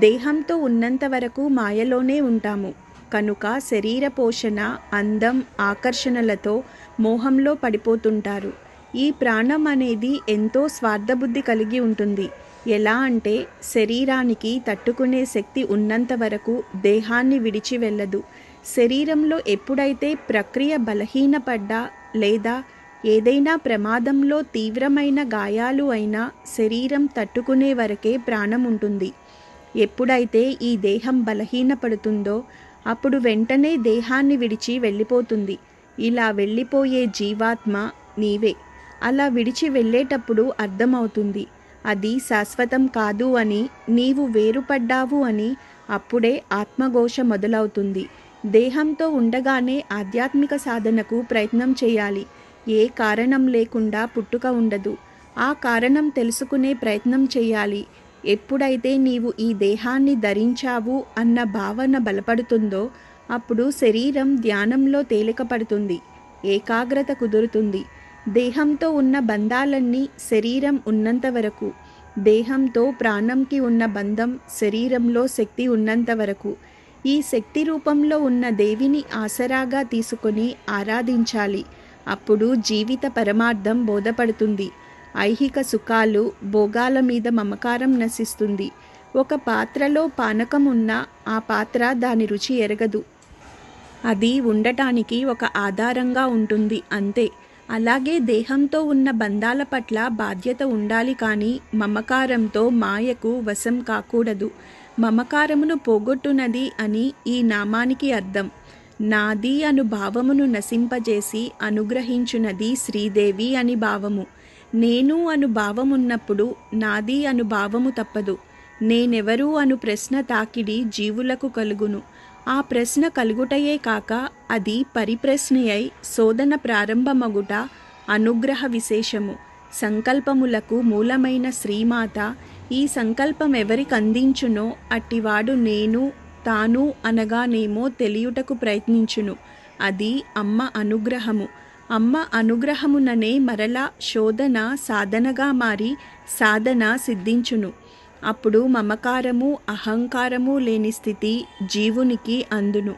దేహంతో ఉన్నంత వరకు మాయలోనే ఉంటాము. కనుక శరీర పోషణ, అందం, ఆకర్షణలతో మోహంలో పడిపోతుంటారు. ఈ ప్రాణం అనేది ఎంతో స్వార్థబుద్ధి కలిగి ఉంటుంది. ఎలా అంటే శరీరానికి తట్టుకునే శక్తి ఉన్నంత వరకు దేహాన్ని విడిచి వెళ్ళదు. శరీరంలో ఎప్పుడైతే ప్రక్రియ బలహీనపడ్డా లేదా ఏదైనా ప్రమాదంలో తీవ్రమైన గాయాలు అయినా శరీరం తట్టుకునే వరకే ప్రాణం ఉంటుంది. ఎప్పుడైతే ఈ దేహం బలహీనపడుతుందో అప్పుడు వెంటనే దేహాన్ని విడిచి వెళ్ళిపోతుంది. ఇలా వెళ్ళిపోయే జీవాత్మ నీవే. అలా విడిచి వెళ్ళేటప్పుడు అర్థమవుతుంది అది శాశ్వతం కాదు అని, నీవు వేరుపడ్డావు అని. అప్పుడే ఆత్మఘోష మొదలవుతుంది. దేహంతో ఉండగానే ఆధ్యాత్మిక సాధనకు ప్రయత్నం చేయాలి. ఏ కారణం లేకుండా పుట్టుక ఉండదు. ఆ కారణం తెలుసుకునే ప్రయత్నం చేయాలి. ఎప్పుడైతే నీవు ఈ దేహాన్ని ధరించావు అన్న భావన బలపడుతుందో అప్పుడు శరీరం ధ్యానంలో తేలికపడుతుంది, ఏకాగ్రత కుదురుతుంది. దేహంతో ఉన్న బంధాలన్నీ శరీరం ఉన్నంత వరకు, దేహంతో ప్రాణంకి ఉన్న బంధం శరీరంలో శక్తి ఉన్నంత వరకు. ఈ శక్తి రూపంలో ఉన్న దేవిని ఆసరాగా తీసుకొని ఆరాధించాలి. అప్పుడు జీవిత పరమార్థం బోధపడుతుంది. ఐహిక సుఖాలు, భోగాల మీద మమకారం నశిస్తుంది. ఒక పాత్రలో పానకం ఉన్నా ఆ పాత్ర దాని రుచి ఎరగదు. అది ఉండటానికి ఒక ఆధారంగా ఉంటుంది, అంతే. అలాగే దేహంతో ఉన్న బంధాల పట్ల బాధ్యత ఉండాలి, కానీ మమకారంతో మాయకు వశం కాకూడదు. మమకారమును పోగొట్టునది అని ఈ నామానికి అర్థం. నాది అను భావమును నశింపజేసి అనుగ్రహించునది శ్రీదేవి అని భావము. నేను అను భావమున్నప్పుడు నాది అను భావము తప్పదు. నేనెవరు అను ప్రశ్న తాకిడి జీవులకు కలుగును. ఆ ప్రశ్న కలుగుటయే కాక అది పరిప్రశ్నయై శోధన ప్రారంభమగుట అనుగ్రహ విశేషము. సంకల్పములకు మూలమైన శ్రీమాత ఈ సంకల్పం ఎవరికి అందించునో అట్టివాడు నేను, తాను అనగానేమో తెలియుటకు ప్రయత్నించును. అది అమ్మ అనుగ్రహము. అమ్మ అనుగ్రహముననే మరలా శోధన సాధనగా మారి సాధన సిద్ధించును. అప్పుడు మమకారము, అహంకారము లేని స్థితి జీవునికి అందును.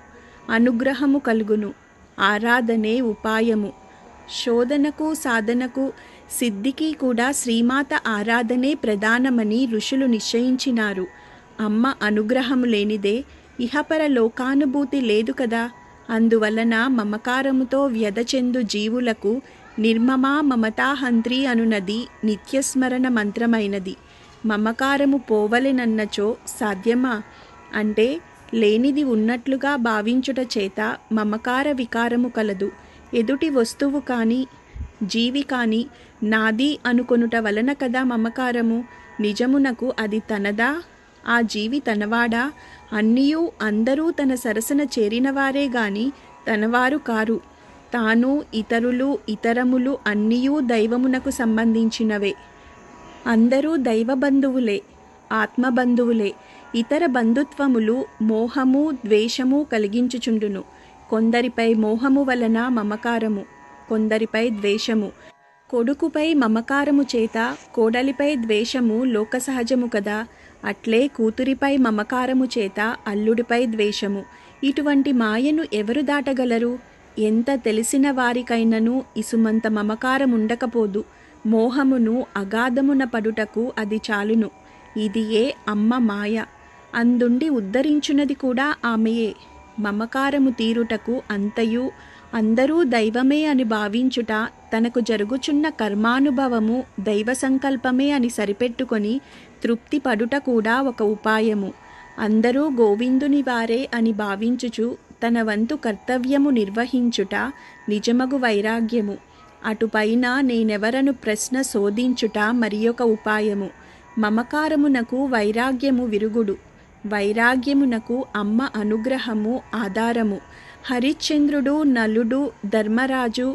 అనుగ్రహము కలుగును. ఆరాధనే ఉపాయము. శోధనకు, సాధనకు, సిద్ధికి కూడా శ్రీమాత ఆరాధనే ప్రధానమని ఋషులు నిశ్చయించినారు. అమ్మ అనుగ్రహము లేనిదే ఇహపర లోకానుభూతి లేదు కదా. అందువలన మమకారముతో వ్యధచెందు జీవులకు నిర్మమా మమతాహంత్రి అనునది నిత్యస్మరణ మంత్రమైనది. మమకారము పోవలెనన్నచో సాధ్యమా? అంటే లేనిది ఉన్నట్లుగా భావించుట చేత మమకార వికారము కలదు. ఎదుటి వస్తువు కానీ జీవి కానీ నాది అనుకొనుట వలన కదా మమకారము. నిజమునకు అది తనదా? ఆ జీవి తనవాడా? అన్నియూ అందరూ తన సరసన చేరినవారే గాని తనవారు కారు. తాను, ఇతరులు, ఇతరములు అన్నియూ దైవమునకు సంబంధించినవే. అందరూ దైవబంధువులే, ఆత్మబంధువులే. ఇతర బంధుత్వములు మోహము, ద్వేషము కలిగించుచుండును. కొందరిపై మోహము వలన మమకారము, కొందరిపై ద్వేషము. కొడుకుపై మమకారము చేత కోడలిపై ద్వేషము లోక సహజము కదా. అట్లే కూతురిపై మమకారము చేత అల్లుడిపై ద్వేషము. ఇటువంటి మాయను ఎవరు దాటగలరు? ఎంత తెలిసిన వారికైనను ఇసుమంత మమకారముండకపోదు. మోహమును అగాధమున పడుటకు అది చాలును. ఇదియే అమ్మ మాయ. అందుండి ఉద్ధరించున్నది కూడా ఆమెయే. మమకారము తీరుటకు అంతయు అందరూ దైవమే అని భావించుట, తనకు జరుగుచున్న కర్మానుభవము దైవ సంకల్పమే అని సరిపెట్టుకొని తృప్తి పడుట కూడా ఒక ఉపాయము. అందరూ గోవిందుని వారే అని భావించుచు తన వంతు కర్తవ్యము నిర్వహించుట నిజమగు వైరాగ్యము. అటుపైన నేనెవరను ప్రశ్న శోధించుట మరి ఒక ఉపాయము. మమకారమునకు వైరాగ్యము విరుగుడు. వైరాగ్యమునకు అమ్మ అనుగ్రహము ఆధారము. హరిశ్చంద్రుడు, నలుడు, ధర్మరాజు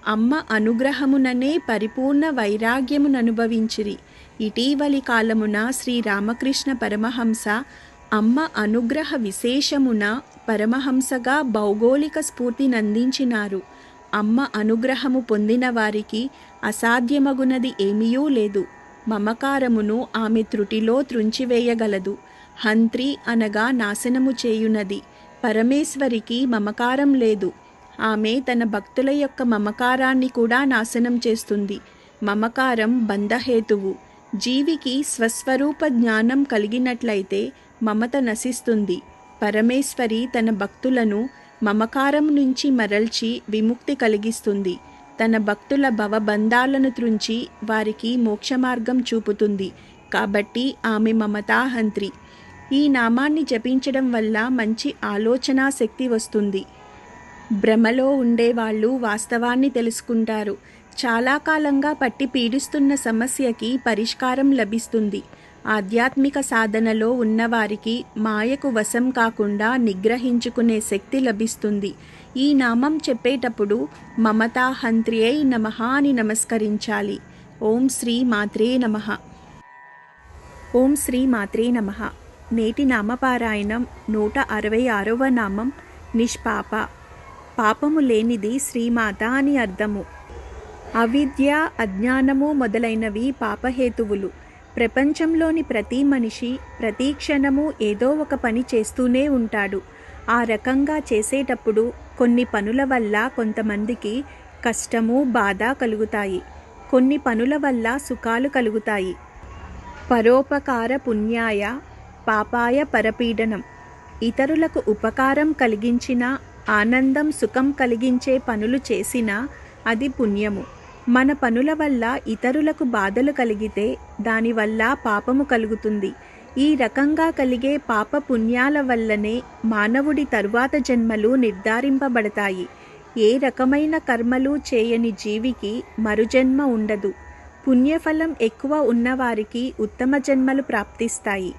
అమ్మ అనుగ్రహముననే పరిపూర్ణ వైరాగ్యముననుభవించిరి. ఇటీవలి కాలమున శ్రీరామకృష్ణ పరమహంస అమ్మ అనుగ్రహ విశేషమున పరమహంసగా భౌగోళిక స్ఫూర్తినందించినారు. అమ్మ అనుగ్రహము పొందిన వారికి అసాధ్యమగునది ఏమీయూ లేదు. మమకారమును ఆమె త్రుటిలో త్రుంచివేయగలదు. హంత్రి అనగా నాశనము చేయునది. పరమేశ్వరికి మమకారం లేదు. ఆమె తన భక్తుల యొక్క మమకారాన్ని కూడా నాశనం చేస్తుంది. మమకారం బంధహేతువు. జీవికి స్వస్వరూప జ్ఞానం కలిగినట్లయితే మమత నశిస్తుంది. పరమేశ్వరి తన భక్తులను మమకారం నుంచి మరల్చి విముక్తి కలిగిస్తుంది. తన భక్తుల భవబంధాలను త్రుంచి వారికి మోక్షమార్గం చూపుతుంది. కాబట్టి ఆమె మమతాహంత్రి. ఈ నామాన్ని జపించడం వల్ల మంచి ఆలోచనా శక్తి వస్తుంది. భ్రమలో ఉండేవాళ్ళు వాస్తవాన్ని తెలుసుకుంటారు. చాలా కాలంగా పట్టి పీడిస్తున్న సమస్యకి పరిష్కారం లభిస్తుంది. ఆధ్యాత్మిక సాధనలో ఉన్నవారికి మాయకు వశం కాకుండా నిగ్రహించుకునే శక్తి లభిస్తుంది. ఈ నామం చెప్పేటప్పుడు మమతాహంత్రియై నమః అని నమస్కరించాలి. ఓం శ్రీ మాత్రే నమః. ఓం శ్రీ మాత్రే నమః. నేటి నామపారాయణం 166వ నామం నిష్పాప. పాపము లేనిది శ్రీమాత అని అర్థము. అవిద్య, అజ్ఞానము మొదలైనవి పాపహేతువులు. ప్రపంచంలోని ప్రతి మనిషి ప్రతి క్షణము ఏదో ఒక పని చేస్తూనే ఉంటాడు. ఆ రకంగా చేసేటప్పుడు కొన్ని పనుల వల్ల కొంతమందికి కష్టము, బాధ కలుగుతాయి. కొన్ని పనుల వల్ల సుఖాలు కలుగుతాయి. పరోపకార పుణ్యాయ పాపాయ పరపీడనం. ఇతరులకు ఉపకారం కలిగించినా, ఆనందం, సుఖం కలిగించే పనులు చేసినా అది పుణ్యము. మన పనుల వల్ల ఇతరులకు బాధలు కలిగితే దానివల్ల పాపము కలుగుతుంది. ఈ రకంగా కలిగే పాప పుణ్యాల వల్లనే మానవుడి తరువాత జన్మలు నిర్ధారింపబడతాయి. ఏ రకమైన కర్మలు చేయని జీవికి మరుజన్మ ఉండదు. పుణ్యఫలం ఎక్కువ ఉన్నవారికి ఉత్తమ జన్మలు ప్రాప్తిస్తాయి.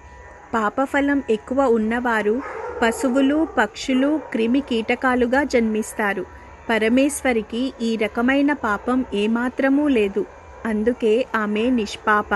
పాపఫలం ఎక్కువ ఉన్నవారు పశువులు, పక్షులు, క్రిమి కీటకాలుగా జన్మిస్తారు. పరమేశ్వరికి ఈ రకమైన పాపం ఏమాత్రమూ లేదు. అందుకే ఆమె నిష్పాప.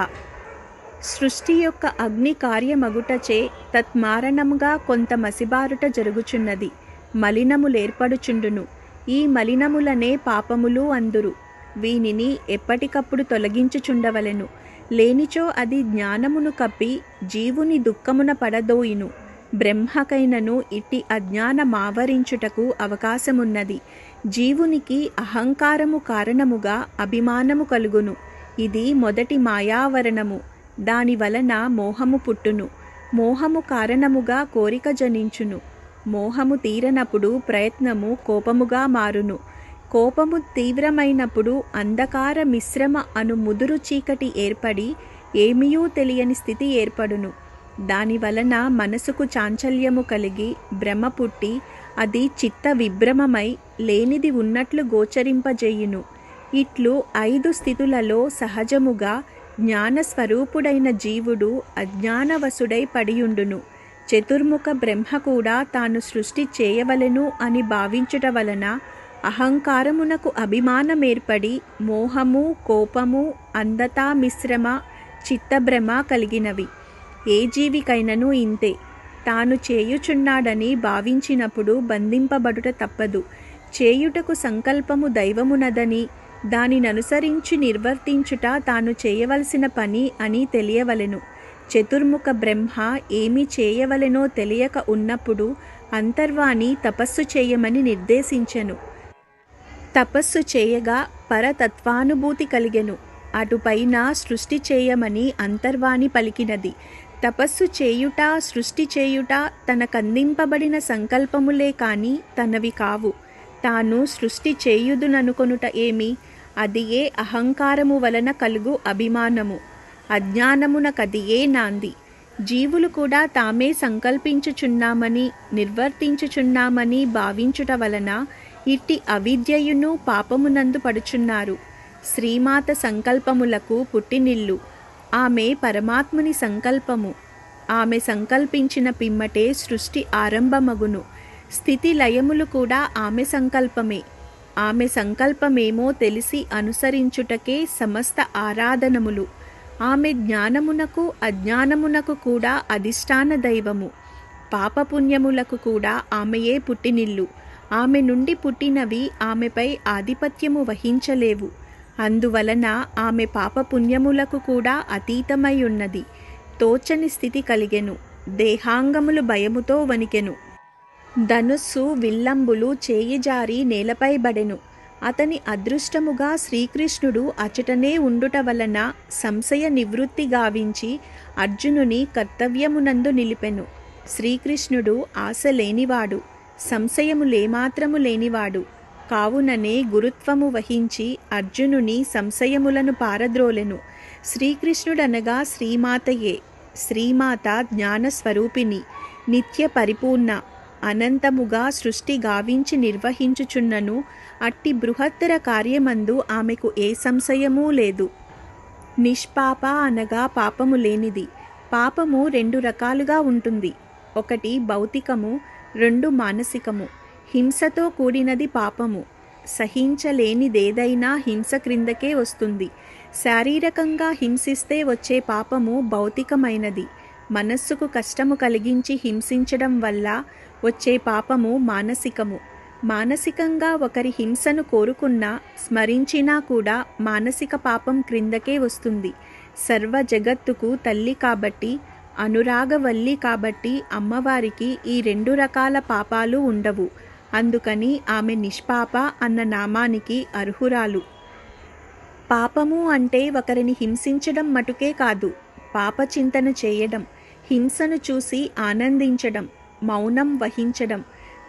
సృష్టి యొక్క అగ్ని కార్యమగుటచే తత్మారణంగా కొంత మసిబారుట జరుగుచున్నది. మలినములేర్పడుచుండును. ఈ మలినములనే పాపములు అందురు. వీనిని ఎప్పటికప్పుడు తొలగించుచుండవలెను. లేనిచో అది జ్ఞానమును కప్పి జీవుని దుఃఖమున పడదోయిను. బ్రహ్మకైనను ఇట్టి అజ్ఞానమావరించుటకు అవకాశమున్నది. జీవునికి అహంకారము కారణముగా అభిమానము కలుగును. ఇది మొదటి మాయావరణము. దాని వలన మోహము పుట్టును. మోహము కారణముగా కోరిక జనించును. మోహము తీరనప్పుడు ప్రయత్నము కోపముగా మారును. కోపము తీవ్రమైనప్పుడు అంధకార మిశ్రమ అను ముదురు చీకటి ఏర్పడి ఏమీయూ తెలియని స్థితి ఏర్పడును. దాని వలన మనసుకు చాంచల్యము కలిగి భ్రమ పుట్టి అది చిత్త విభ్రమమై లేనిది ఉన్నట్లు గోచరింపజేయును. ఇట్లు 5 స్థితులలో సహజముగా జ్ఞానస్వరూపుడైన జీవుడు అజ్ఞానవశుడై పడియుండును. చతుర్ముఖ బ్రహ్మ కూడా తాను సృష్టి చేయవలెను అని భావించుట వలన అహంకారమునకు అభిమానమేర్పడి మోహము, కోపము, అంధతా మిశ్రమ, చిత్తభ్రమ కలిగినవి. ఏ జీవికైనను ఇంతే. తాను చేయుచున్నాడని భావించినప్పుడు బంధింపబడుట తప్పదు. చేయుటకు సంకల్పము దైవమునదని, దానిననుసరించి నిర్వర్తించుట తాను చేయవలసిన పని అని తెలియవలెను. చతుర్ముఖ బ్రహ్మ ఏమి చేయవలెనో తెలియక ఉన్నప్పుడు అంతర్వాణి తపస్సు చేయమని నిర్దేశించెను. తపస్సు చేయగా పరతత్వానుభూతి కలిగెను. అటుపైన సృష్టి చేయమని అంతర్వాణి పలికినది. తపస్సు చేయుట, సృష్టి చేయుట తనకందింపబడిన సంకల్పములే కాని తనవి కావు. తాను సృష్టి చేయుదుననుకొనుట ఏమి? అదియే అహంకారము వలన కలుగు అభిమానము. అజ్ఞానమునకదియే నాంది. జీవులు కూడా తామే సంకల్పించుచున్నామని, నిర్వర్తించుచున్నామని భావించుట వలన ఇట్టి అవిద్యయును పాపమునందు పడుచున్నారు. శ్రీమాత సంకల్పములకు పుట్టినిల్లు. ఆమె పరమాత్ముని సంకల్పము. ఆమె సంకల్పించిన పిమ్మటే సృష్టి ఆరంభమగును. స్థితి లయములు కూడా ఆమె సంకల్పమే. ఆమె సంకల్పమేమో తెలిసి అనుసరించుటకే సమస్త ఆరాధనములు. ఆమె జ్ఞానమునకు అజ్ఞానమునకు కూడా అధిష్టాన దైవము. పాపపుణ్యములకు కూడా ఆమెయే పుట్టినిల్లు. ఆమె నుండి పుట్టినవి ఆమెపై ఆధిపత్యము వహించలేవు. అందువలన ఆమె పాపపుణ్యములకు కూడా అతీతమై ఉన్నది. తోచని స్థితి కలిగెను. దేహాంగములు భయముతో వణికెను. ధనుస్సు, విల్లంబులు చేయిజారి నేలపై బడెను. అతని అదృష్టముగా శ్రీకృష్ణుడు అచటనే ఉండుట వలన సంశయ నివృత్తి గావించి అర్జునుని కర్తవ్యమునందు నిలిపెను. శ్రీకృష్ణుడు ఆశ లేనివాడు, సంశయములేమాత్రము లేనివాడు. కావుననే గురుత్వము వహించి అర్జునుని సంశయములను పారద్రోలెను. శ్రీకృష్ణుడనగా శ్రీమాతయే. శ్రీమాత జ్ఞానస్వరూపిణి, నిత్య పరిపూర్ణ, అనంతముగా సృష్టి గావించి నిర్వహించుచున్నను. అట్టి బృహత్తర కార్యమందు ఆమెకు ఏ సంశయమూ లేదు. నిష్పాప అనగా పాపము లేనిది. పాపము 2 రకాలుగా ఉంటుంది. ఒకటి భౌతికము, 2 మానసికము. హింసతో కూడినది పాపము. సహించలేనిదేదైనా హింస క్రిందకే వస్తుంది. శారీరకంగా హింసిస్తే వచ్చే పాపము భౌతికమైనది. మనస్సుకు కష్టము కలిగించి హింసించడం వల్ల వచ్చే పాపము మానసికము. మానసికంగా ఒకరి హింసను కోరుకున్నా, స్మరించినా కూడా మానసిక పాపం క్రిందకే వస్తుంది. సర్వ జగత్తుకు తల్లి కాబట్టి, అనురాగవల్లి కాబట్టి అమ్మవారికి ఈ 2 రకాల పాపాలు ఉండవు. అందుకని ఆమె నిష్పాప అన్న నామానికి అర్హురాలు. పాపము అంటే ఒకరిని హింసించడం మటుకే కాదు, పాపచింతన చేయడం, హింసను చూసి ఆనందించడం, మౌనం వహించడం,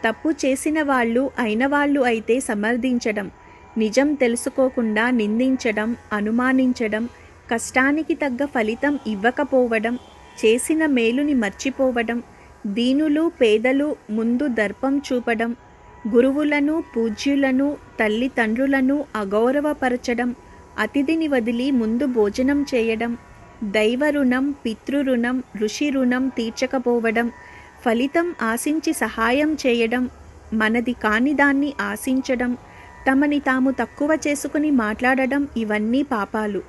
తప్పు చేసిన వాళ్ళు అయిన వాళ్ళు అయితే సమర్థించడం, నిజం తెలుసుకోకుండా నిందించడం, అనుమానించడం, కష్టానికి తగ్గ ఫలితం ఇవ్వకపోవడం, చేసిన మేలుని మర్చిపోవడం, దీనులు పేదలు ముందు దర్పం చూపడం, గురువులను పూజ్యులను తల్లిదండ్రులను అగౌరవపరచడం, అతిథిని వదిలి ముందు భోజనం చేయడం, దైవ రుణం పితృరుణం ఋషి రుణం తీర్చకపోవడం, ఫలితం ఆశించి సహాయం చేయడం, మనది కాని దాన్ని ఆశించడం, తమని తాము తక్కువ చేసుకుని మాట్లాడడం ఇవన్నీ పాపాలు.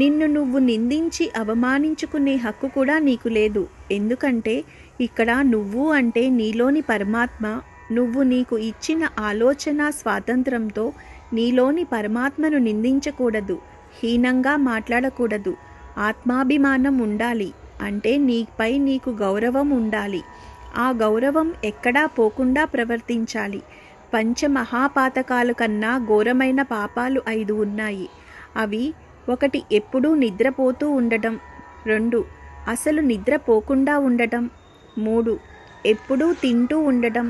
నిన్ను నువ్వు నిందించి అవమానించుకునే హక్కు కూడా నీకు లేదు. ఎందుకంటే ఇక్కడ నువ్వు అంటే నీలోని పరమాత్మ. నువ్వు నీకు ఇచ్చిన ఆలోచన స్వాతంత్రంతో నీలోని పరమాత్మను నిందించకూడదు, హీనంగా మాట్లాడకూడదు. ఆత్మాభిమానం ఉండాలి. అంటే నీపై నీకు గౌరవం ఉండాలి. ఆ గౌరవం ఎక్కడా పోకుండా ప్రవర్తించాలి. పంచమహాపాతకాల కన్నా ఘోరమైన పాపాలు 5 ఉన్నాయి. అవి: 1 ఎప్పుడూ నిద్రపోతూ ఉండటం, 2 అసలు నిద్రపోకుండా ఉండటం, 3 ఎప్పుడూ తింటూ ఉండటం,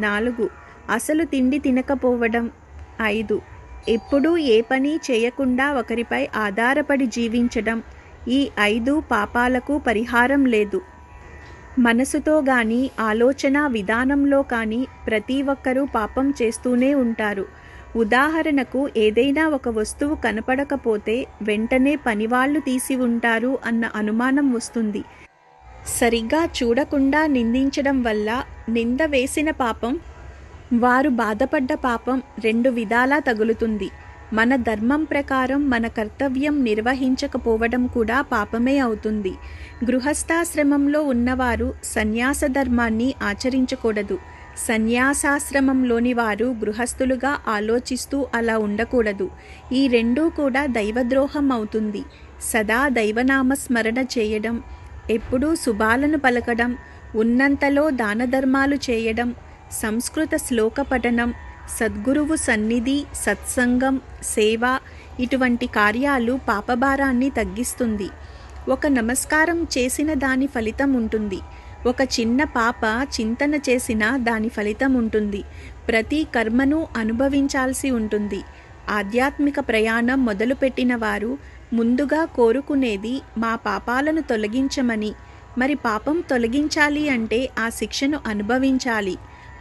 4 అసలు తిండి తినకపోవడం, 5 ఎప్పుడూ ఏ పని చేయకుండా ఒకరిపై ఆధారపడి జీవించడం. ఈ 5 పాపాలకు పరిహారం లేదు. మనసుతో గాని ఆలోచన విధానంలో కానీ ప్రతి ఒక్కరూ పాపం చేస్తూనే ఉంటారు. ఉదాహరణకు ఏదైనా ఒక వస్తువు కనపడకపోతే వెంటనే పనివాళ్ళు తీసి ఉంటారు అన్న అనుమానం వస్తుంది. సరిగ్గా చూడకుండా నిందించడం వల్ల నింద వేసిన పాపం, వారు బాధపడ్డ పాపం 2 విధాలా తగులుతుంది. మన ధర్మం ప్రకారం మన కర్తవ్యం నిర్వహించకపోవడం కూడా పాపమే అవుతుంది. గృహస్థాశ్రమంలో ఉన్నవారు సన్యాస ధర్మాన్ని ఆచరించకూడదు. సన్యాసాశ్రమంలోని వారు గృహస్థులుగా ఆలోచిస్తూ అలా ఉండకూడదు. ఈ 2 కూడా దైవద్రోహం అవుతుంది. సదా దైవనామ స్మరణ చేయడం, ఎప్పుడూ శుభాలను పలకడం, ఉన్నంతలో దానధర్మాలు చేయడం, సంస్కృత శ్లోక పఠనం, సద్గురువు సన్నిధి, సత్సంగం, సేవ ఇటువంటి కార్యాలు పాపభారాన్ని తగ్గిస్తుంది. ఒక నమస్కారం చేసిన దాని ఫలితం ఉంటుంది. ఒక చిన్న పాప చింతన చేసిన దాని ఫలితం ఉంటుంది. ప్రతి కర్మను అనుభవించాల్సి ఉంటుంది. ఆధ్యాత్మిక ప్రయాణం మొదలుపెట్టిన వారు ముందుగా కోరుకునేది మా పాపాలను తొలగించమని. మరి పాపం తొలగించాలి అంటే ఆ శిక్షను అనుభవించాలి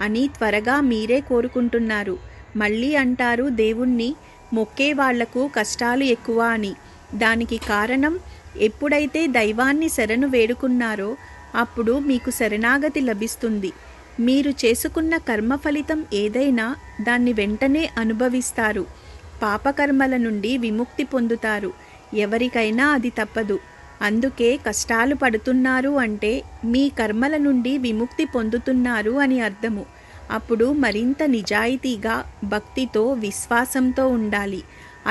అని త్వరగా మీరే కోరుకుంటున్నారు. మళ్ళీ అంటారు దేవుణ్ణి మొక్కే వాళ్లకు కష్టాలు ఎక్కువ అని. దానికి కారణం, ఎప్పుడైతే దైవాన్ని శరణు వేడుకున్నారో అప్పుడు మీకు శరణాగతి లభిస్తుంది. మీరు చేసుకున్న కర్మ ఫలితం ఏదైనా దాన్ని వెంటనే అనుభవిస్తారు. పాపకర్మల నుండి విముక్తి పొందుతారు. ఎవరికైనా అది తప్పదు. అందుకే కష్టాలు పడుతున్నారు అంటే మీ కర్మల నుండి విముక్తి పొందుతున్నారు అని అర్థము. అప్పుడు మరింత నిజాయితీగా, భక్తితో, విశ్వాసంతో ఉండాలి.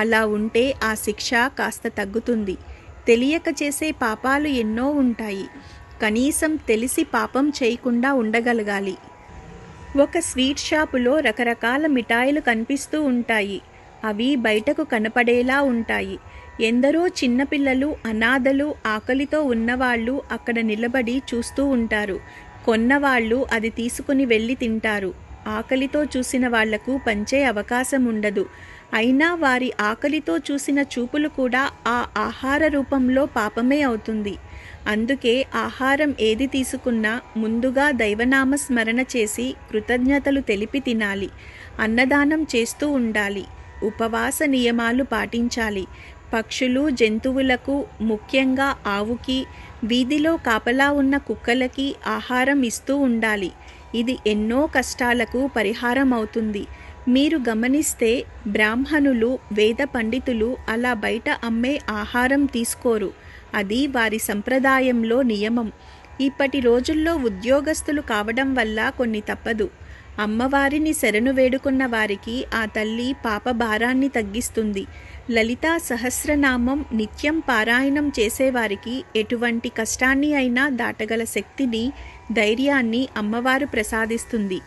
అలా ఉంటే ఆ శిక్ష కాస్త తగ్గుతుంది. తెలియక చేసే పాపాలు ఎన్నో ఉంటాయి. కనీసం తెలిసి పాపం చేయకుండా ఉండగలగాలి. ఒక స్వీట్ షాపులో రకరకాల మిఠాయిలు కనిపిస్తూ ఉంటాయి. అవి బయటకు కనపడేలా ఉంటాయి. ఎందరో చిన్నపిల్లలు, అనాథలు, ఆకలితో ఉన్నవాళ్ళు అక్కడ నిలబడి చూస్తూ ఉంటారు. కొన్నవాళ్ళు అది తీసుకుని వెళ్ళి తింటారు. ఆకలితో చూసిన వాళ్లకు పంచే అవకాశం ఉండదు. అయినా వారి ఆకలితో చూసిన చూపులు కూడా ఆ ఆహార రూపంలో పాపమే అవుతుంది. అందుకే ఆహారం ఏది తీసుకున్నా ముందుగా దైవనామ స్మరణ చేసి కృతజ్ఞతలు తెలిపి తినాలి. అన్నదానం చేస్తూ ఉండాలి. ఉపవాస నియమాలు పాటించాలి. పక్షులు, జంతువులకు, ముఖ్యంగా ఆవుకి, వీధిలో కాపలా ఉన్న కుక్కలకి ఆహారం ఇస్తూ ఉండాలి. ఇది ఎన్నో కష్టాలకు పరిహారం అవుతుంది. మీరు గమనిస్తే బ్రాహ్మణులు, వేద పండితులు అలా బయట అమ్మే ఆహారం తీసుకోరు. అది వారి సంప్రదాయంలో నియమం. ఇప్పటి రోజుల్లో ఉద్యోగస్తులు కావడం వల్ల కొన్ని తప్పదు. అమ్మవారిని శరణు వేడుకున్న వారికి ఆ తల్లి పాప భారాన్ని తగ్గిస్తుంది. లలితా సహస్రనామం నిత్యం పారాయణం చేసేవారికి ఎటువంటి కష్టాన్ని అయినా దాటగల శక్తిని, ధైర్యాన్ని అమ్మవారు ప్రసాదిస్తుంది.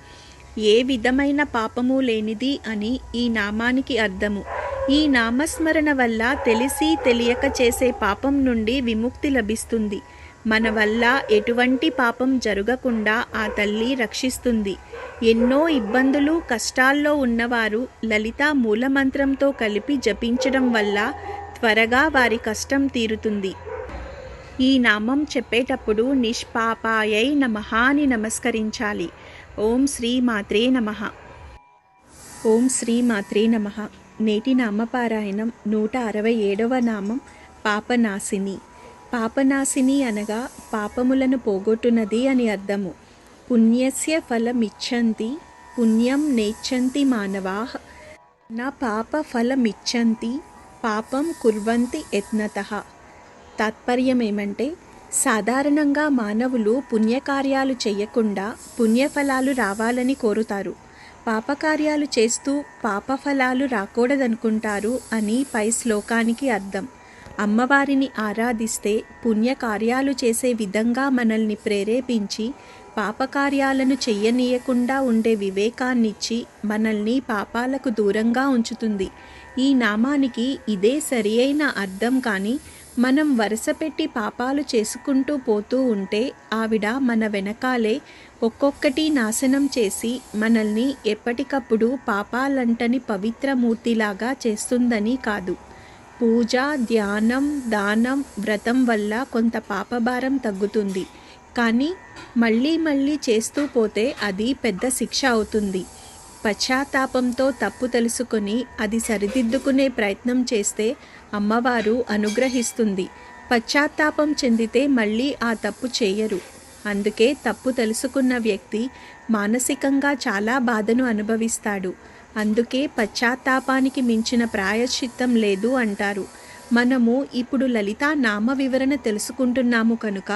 ఏ విధమైన పాపము లేనిది అని ఈ నామానికి అర్థము. ఈ నామస్మరణ వల్ల తెలిసి తెలియక చేసే పాపం నుండి విముక్తి లభిస్తుంది. మన వల్ల ఎటువంటి పాపం జరగకుండా ఆ తల్లి రక్షిస్తుంది. ఎన్నో ఇబ్బందులు, కష్టాల్లో ఉన్నవారు లలితా మూలమంత్రంతో కలిపి జపించడం వల్ల త్వరగా వారి కష్టం తీరుతుంది. ఈ నామం చెప్పేటప్పుడు నిష్పాపాయై నమః అని నమస్కరించాలి. ఓం శ్రీ మాత్రే నమః. ఓం శ్రీ మాత్రే నమః. నేటి నామపారాయణం 167వ నామం పాపనాశిని. పాపనాశిని అనగా పాపములను పోగొట్టునది అని అర్థము. పుణ్యస్య ఫలమిచ్చంతి పుణ్యం నేచ్చంతి మానవాః న పాప ఫలమిచ్చంతి పాపం కుర్వంతి యత్నతః. తాత్పర్యం ఏమంటే, సాధారణంగా మానవులు పుణ్యకార్యాలు చేయకుండా పుణ్యఫలాలు రావాలని కోరుతారు. పాపకార్యాలు చేస్తూ పాపఫలాలు రాకూడదనుకుంటారు అని పై శ్లోకానికి అర్థం. అమ్మవారిని ఆరాధిస్తే పుణ్యకార్యాలు చేసే విధంగా మనల్ని ప్రేరేపించి పాపకార్యాలను చెయ్యనీయకుండా ఉండే వివేకాన్నిచ్చి మనల్ని పాపాలకు దూరంగా ఉంచుతుంది. ఈ నామానికి ఇదే సరియైన అర్థం. కానీ మనం వరుసపెట్టి పాపాలు చేసుకుంటూ పోతూ ఉంటే ఆవిడ మన వెనకాలే ఒక్కొక్కటి నాశనం చేసి మనల్ని ఎప్పటికప్పుడు పాపాలంటని పవిత్రమూర్తిలాగా చేస్తుందని కాదు. పూజ, ధ్యానం, దానం, వ్రతం వల్ల కొంత పాపభారం తగ్గుతుంది. కానీ మళ్ళీ మళ్ళీ చేస్తూ పోతే అది పెద్ద శిక్ష అవుతుంది. పశ్చాత్తాపంతో తప్పు తెలుసుకొని అది సరిదిద్దుకునే ప్రయత్నం చేస్తే అమ్మవారు అనుగ్రహిస్తుంది. పశ్చాత్తాపం చెందితే మళ్ళీ ఆ తప్పు చేయరు. అందుకే తప్పు తెలుసుకున్న వ్యక్తి మానసికంగా చాలా బాధను అనుభవిస్తాడు. అందుకే పశ్చాత్తాపానికి మించిన ప్రాయశ్చిత్తం లేదు అంటారు. మనము ఇప్పుడు లలితా నామ వివరణ తెలుసుకుంటున్నాము కనుక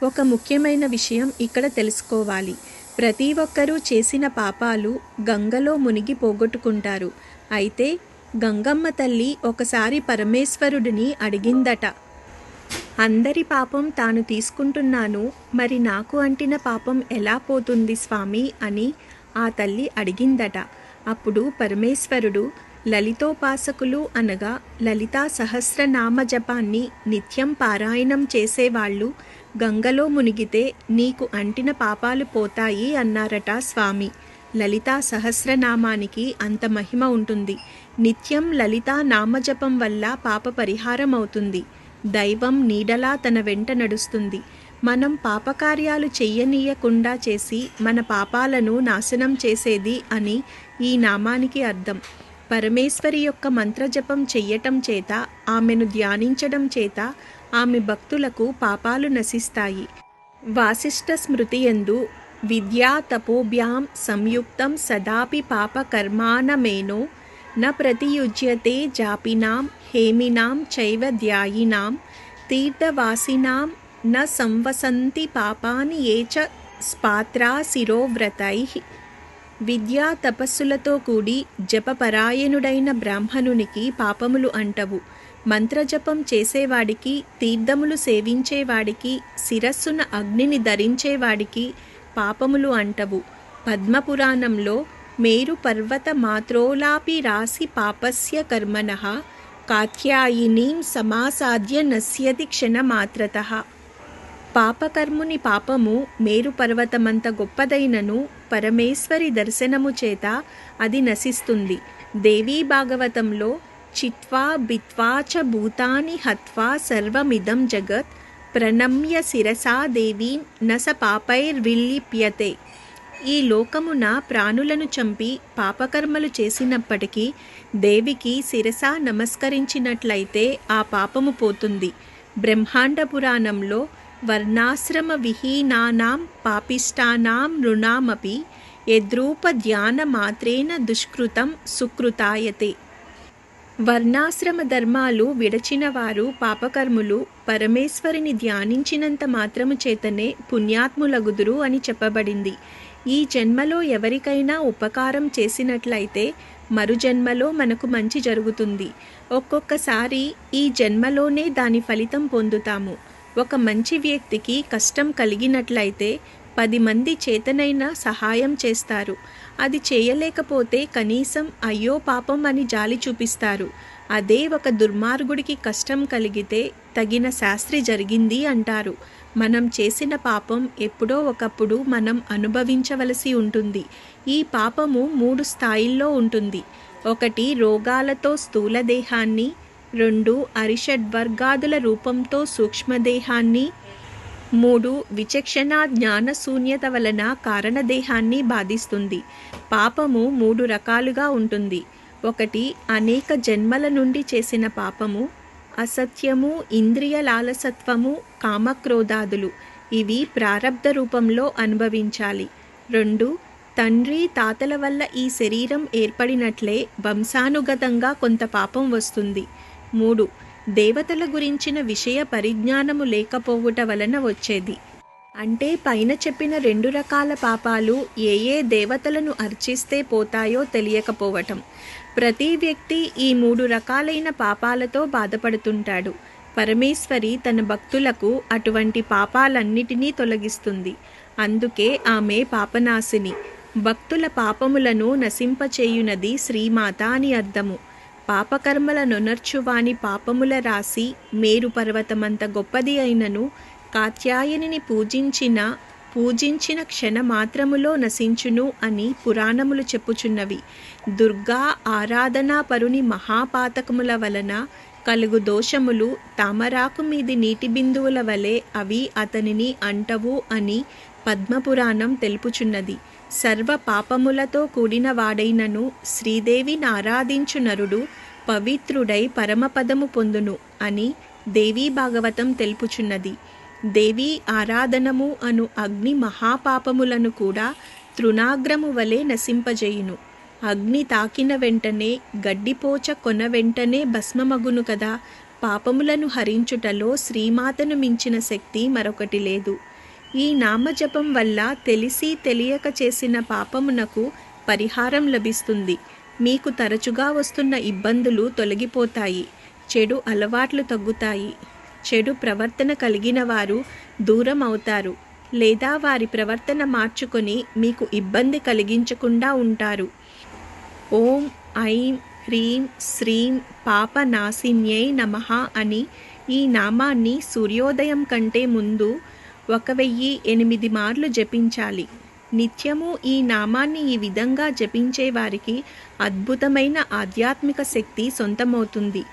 ఒక ముఖ్యమైన విషయం ఇక్కడ తెలుసుకోవాలి. ప్రతి ఒక్కరూ చేసిన పాపాలు గంగలో మునిగి పోగొట్టుకుంటారు. అయితే గంగమ్మ తల్లి ఒకసారి పరమేశ్వరుడిని అడిగిందట, అందరి పాపం తాను తీసుకుంటున్నాను, మరి నాకు అంటిన పాపం ఎలా పోతుంది స్వామి అని ఆ తల్లి అడిగిందట. అప్పుడు పరమేశ్వరుడు, లలితోపాసకులు అనగా లలితా సహస్రనామ జపాన్ని నిత్యం పారాయణం చేసేవాళ్ళు గంగలో మునిగితే నీకు అంటిన పాపాలు పోతాయి అన్నారట స్వామి. లలితా సహస్రనామానికి అంత మహిమ ఉంటుంది. నిత్యం లలితా నామజపం వల్ల పాప పరిహారం అవుతుంది. దైవం నీడలా తన వెంట నడుస్తుంది. మనం పాపకార్యాలు చెయ్యనీయకుండా చేసి మన పాపాలను నాశనం చేసేది అని ఈ నామానికి అర్థం. పరమేశ్వరి యొక్క మంత్రజపం చెయ్యటం చేత, ఆమెను ధ్యానించడం చేత ఆమె భక్తులకు పాపాలు నశిస్తాయి. వాసిష్ఠ స్మృతి యందు విద్యా తపోభ్యాం సంయుక్తం సదాపి పాప కర్మాణమేనో న ప్రతియుజ్యతే జాపినాం హేమినాం చైవ ధ్యాయినాం తీర్థవాసినాం న సంవసంతి పాపాని ఏ చ స్పాత్రా శిరోవ్రతైః. విద్యా తపస్సులతో కూడి జపపరాయణుడైన బ్రాహ్మణునికి పాపములు అంటవు. మంత్రజపం చేసేవాడికి, తీర్థములు సేవించేవాడికి, శిరస్సున అగ్నిని ధరించేవాడికి పాపములు అంటవు. పద్మపురాణంలో మేరు పర్వత మాత్రోలాపి రాసి పాపస్య కర్మణః కాత్యాయినీం సమాసాద్య నశ్యతి క్షణమాత్రతః. పాపకర్ముని పాపము మేరు పర్వతమంత గొప్పదైనను పరమేశ్వరి దర్శనము చేత అది నశిస్తుంది. దేవీ భాగవతంలో చిత్వా బిత్వా చ భూతాని హత్వా సర్వమిదం జగత్ ప్రణమ్య శిరసా దేవీం న స పాపైర్విల్లిప్యతే. ఈ లోకమున ప్రాణులను చంపి పాపకర్మలు చేసినప్పటికీ దేవికి శిరస నమస్కరించినట్లయితే ఆ పాపము పోతుంది. బ్రహ్మాండ పురాణంలో వర్ణాశ్రమ విహీనానాం పాపిష్టానాం నృణామపి యద్రూప ధ్యాన మాత్రేన దుష్కృతం సుకృతాయతే. వర్ణాశ్రమ ధర్మాలు విడచిన వారు పాపకర్ములు పరమేశ్వరిని ధ్యానించినంత మాత్రము చేతనే పుణ్యాత్ములగుదురు అని చెప్పబడింది. ఈ జన్మలో ఎవరికైనా ఉపకారం చేసినట్లయితే మరుజన్మలో మనకు మంచి జరుగుతుంది. ఒక్కొక్కసారి ఈ జన్మలోనే దాని ఫలితం పొందుతాము. ఒక మంచి వ్యక్తికి కష్టం కలిగినట్లయితే 10 మంది చేతనైనా సహాయం చేస్తారు. అది చేయలేకపోతే కనీసం అయ్యో పాపం అని జాలి చూపిస్తారు. అదే ఒక దుర్మార్గుడికి కష్టం కలిగితే తగిన శాస్త్రి జరిగింది అంటారు. మనం చేసిన పాపం ఎప్పుడో ఒకప్పుడు మనం అనుభవించవలసి ఉంటుంది. ఈ పాపము 3 స్థాయిల్లో ఉంటుంది. 1 రోగాలతో స్థూలదేహాన్ని, 2 అరిషడ్వర్గాదుల రూపంతో సూక్ష్మదేహాన్ని, 3 విచక్షణ జ్ఞానశూన్యత వలన కారణదేహాన్ని బాధిస్తుంది. పాపము 3 రకాలుగా ఉంటుంది. 1 అనేక జన్మల నుండి చేసిన పాపము, అసత్యము, ఇంద్రియ లాలసత్వము, కామక్రోధాదులు. ఇవి ప్రారబ్ధ రూపంలో అనుభవించాలి. 2 తండ్రి తాతల వల్ల ఈ శరీరం ఏర్పడినట్లే వంశానుగతంగా కొంత పాపం వస్తుంది. 3 దేవతల గురించిన విషయ పరిజ్ఞానము లేకపోవుట వలన వచ్చేది. అంటే పైన చెప్పిన 2 రకాల పాపాలు ఏ ఏ దేవతలను అర్చిస్తే పోతాయో తెలియకపోవటం. ప్రతి వ్యక్తి ఈ 3 రకాలైన పాపాలతో బాధపడుతుంటాడు. పరమేశ్వరి తన భక్తులకు అటువంటి పాపాలన్నిటినీ తొలగిస్తుంది. అందుకే ఆమె పాపనాశిని. భక్తుల పాపములను నశింపచేయునది శ్రీమాత అని అర్థము. పాపకర్మల నొనర్చువాని పాపముల రాశి మేరు పర్వతమంత గొప్పది అయినను కాత్యాయనిని పూజించిన క్షణ మాత్రములో నశించును అని పురాణములు చెప్పుచున్నవి. దుర్గా ఆరాధనా పరుని మహాపాతకముల వలన కలుగు దోషములు తామరాకు మీది నీటి బిందువుల వలె అవి అతనిని అంటవు అని పద్మపురాణం తెలుపుచున్నది. సర్వ పాపములతో కూడిన వాడైనను శ్రీదేవిని ఆరాధించు నరుడు పవిత్రుడై పరమపదము పొందును అని దేవీ భాగవతం తెలుపుచున్నది. దేవీ ఆరాధనము అను అగ్ని మహాపాపములను కూడా తృణాగ్రము వలె నశింపజేయును. అగ్ని తాకిన వెంటనే గడ్డిపోచ కొన వెంటనే భస్మమగును కదా. పాపములను హరించుటలో శ్రీమాతను మించిన శక్తి మరొకటి లేదు. ఈ నామజపం వల్ల తెలిసి తెలియక చేసిన పాపమునకు పరిహారం లభిస్తుంది. మీకు తరచుగా వస్తున్న ఇబ్బందులు తొలగిపోతాయి. చెడు అలవాట్లు తగ్గుతాయి. చెడు ప్రవర్తన కలిగిన వారు దూరం అవుతారు, లేదా వారి ప్రవర్తన మార్చుకొని మీకు ఇబ్బంది కలిగించకుండా ఉంటారు. ఓం ఐం హ్రీం శ్రీం పాపనాశిన్యై నమః అని ఈ నామాన్ని సూర్యోదయం కంటే ముందు 1008 మార్లు జపించాలి. నిత్యము ఈ నామాన్ని ఈ విధంగా జపించే వారికి అద్భుతమైన ఆధ్యాత్మిక శక్తి సొంతమవుతుంది.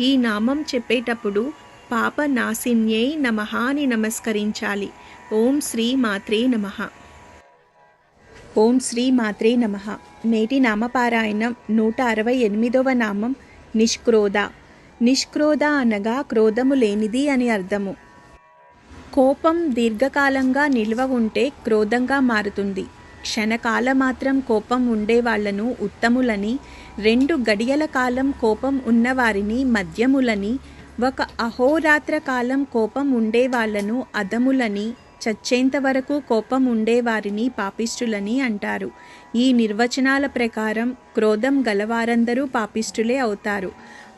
ఈ నామం చెప్పేటప్పుడు పాపనాశిన్యై నమః అని నమస్కరించాలి. ఓం శ్రీ మాత్రే నమః. ఓం శ్రీ మాత్రే నమః. నేటి నామపారాయణం 168వ నామం నిష్క్రోధ. నిష్క్రోధ అనగా క్రోధము లేనిది అని అర్థము. కోపం దీర్ఘకాలంగా నిల్వ ఉంటే క్రోధంగా మారుతుంది. క్షణకాల మాత్రం కోపం ఉండేవాళ్లను ఉత్తములని, 2 గడియల కాలం కోపం ఉన్నవారిని మధ్యములని, 1 అహోరాత్ర కాలం కోపం ఉండేవాళ్లను అధములని, చచ్చేంత వరకు కోపం ఉండేవారిని పాపిష్టులని అంటారు. ఈ నిర్వచనాల ప్రకారం క్రోధం గలవారందరూ పాపిష్టులే అవుతారు.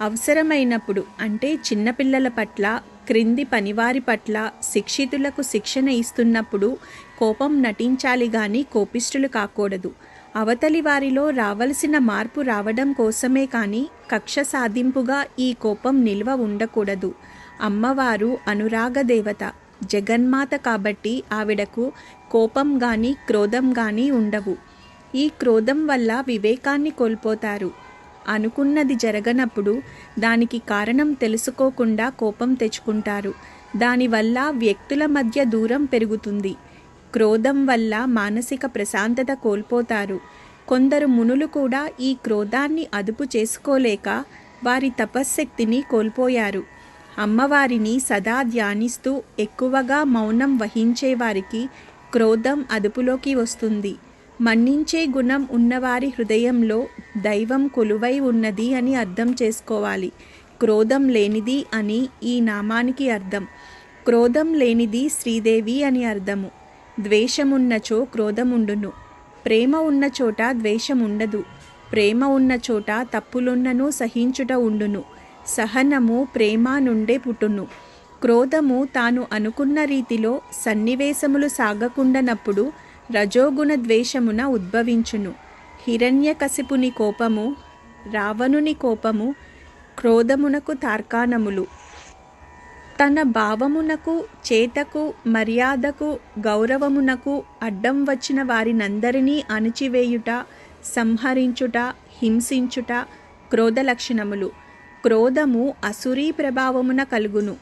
అవసరమైనప్పుడు అంటే చిన్నపిల్లల పట్ల, క్రింది పనివారి పట్ల, శిక్షితులకు శిక్షణ ఇస్తున్నప్పుడు కోపం నటించాలి గాని కోపిష్టులు కాకూడదు. అవతలి వారిలో రావలసిన మార్పు రావడం కోసమే కానీ కక్ష సాధింపుగా ఈ కోపం నిల్వ ఉండకూడదు. అమ్మవారు అనురాగ దేవత, జగన్మాత కాబట్టి ఆవిడకు కోపం గాని క్రోధం గాని ఉండవు. ఈ క్రోధం వల్ల వివేకాన్ని కోల్పోతారు. అనుకున్నది జరగనప్పుడు దానికి కారణం తెలుసుకోకుండా కోపం తెచ్చుకుంటారు. దానివల్ల వ్యక్తుల మధ్య దూరం పెరుగుతుంది. క్రోధం వల్ల మానసిక ప్రశాంతత కోల్పోతారు. కొందరు మునులు కూడా ఈ క్రోధాన్ని అదుపు చేసుకోలేక వారి తపశ్శక్తిని కోల్పోయారు. అమ్మవారిని సదా ధ్యానిస్తూ ఎక్కువగా మౌనం వహించేవారికి క్రోధం అదుపులోకి వస్తుంది. మన్నించే గుణం ఉన్నవారి హృదయంలో దైవం కొలువై ఉన్నది అని అర్థం చేసుకోవాలి. క్రోధం లేనిది అని ఈ నామానికి అర్థం. క్రోధం లేనిది శ్రీదేవి అని అర్థము. ద్వేషమున్నచో క్రోధముండును, ప్రేమ ఉన్న చోట ద్వేషం ఉండదు. ప్రేమ ఉన్న చోట తప్పులున్నను సహించుట ఉండును. సహనము ప్రేమ నుండే పుట్టును. క్రోధము తాను అనుకున్న రీతిలో సన్నివేశములు సాగకుండనప్పుడు రజోగుణ ద్వేషమున ఉద్భవించును. హిరణ్యకశిపుని కోపము, రావణుని కోపము క్రోధమునకు తార్కాణములు. తన భావమునకు, చేతకు, మర్యాదకు, గౌరవమునకు అడ్డం వచ్చిన వారినందరినీ అణిచివేయుట, సంహరించుట, హింసించుట క్రోధ లక్షణములు. క్రోధము అసురీ ప్రభావమున కలుగును.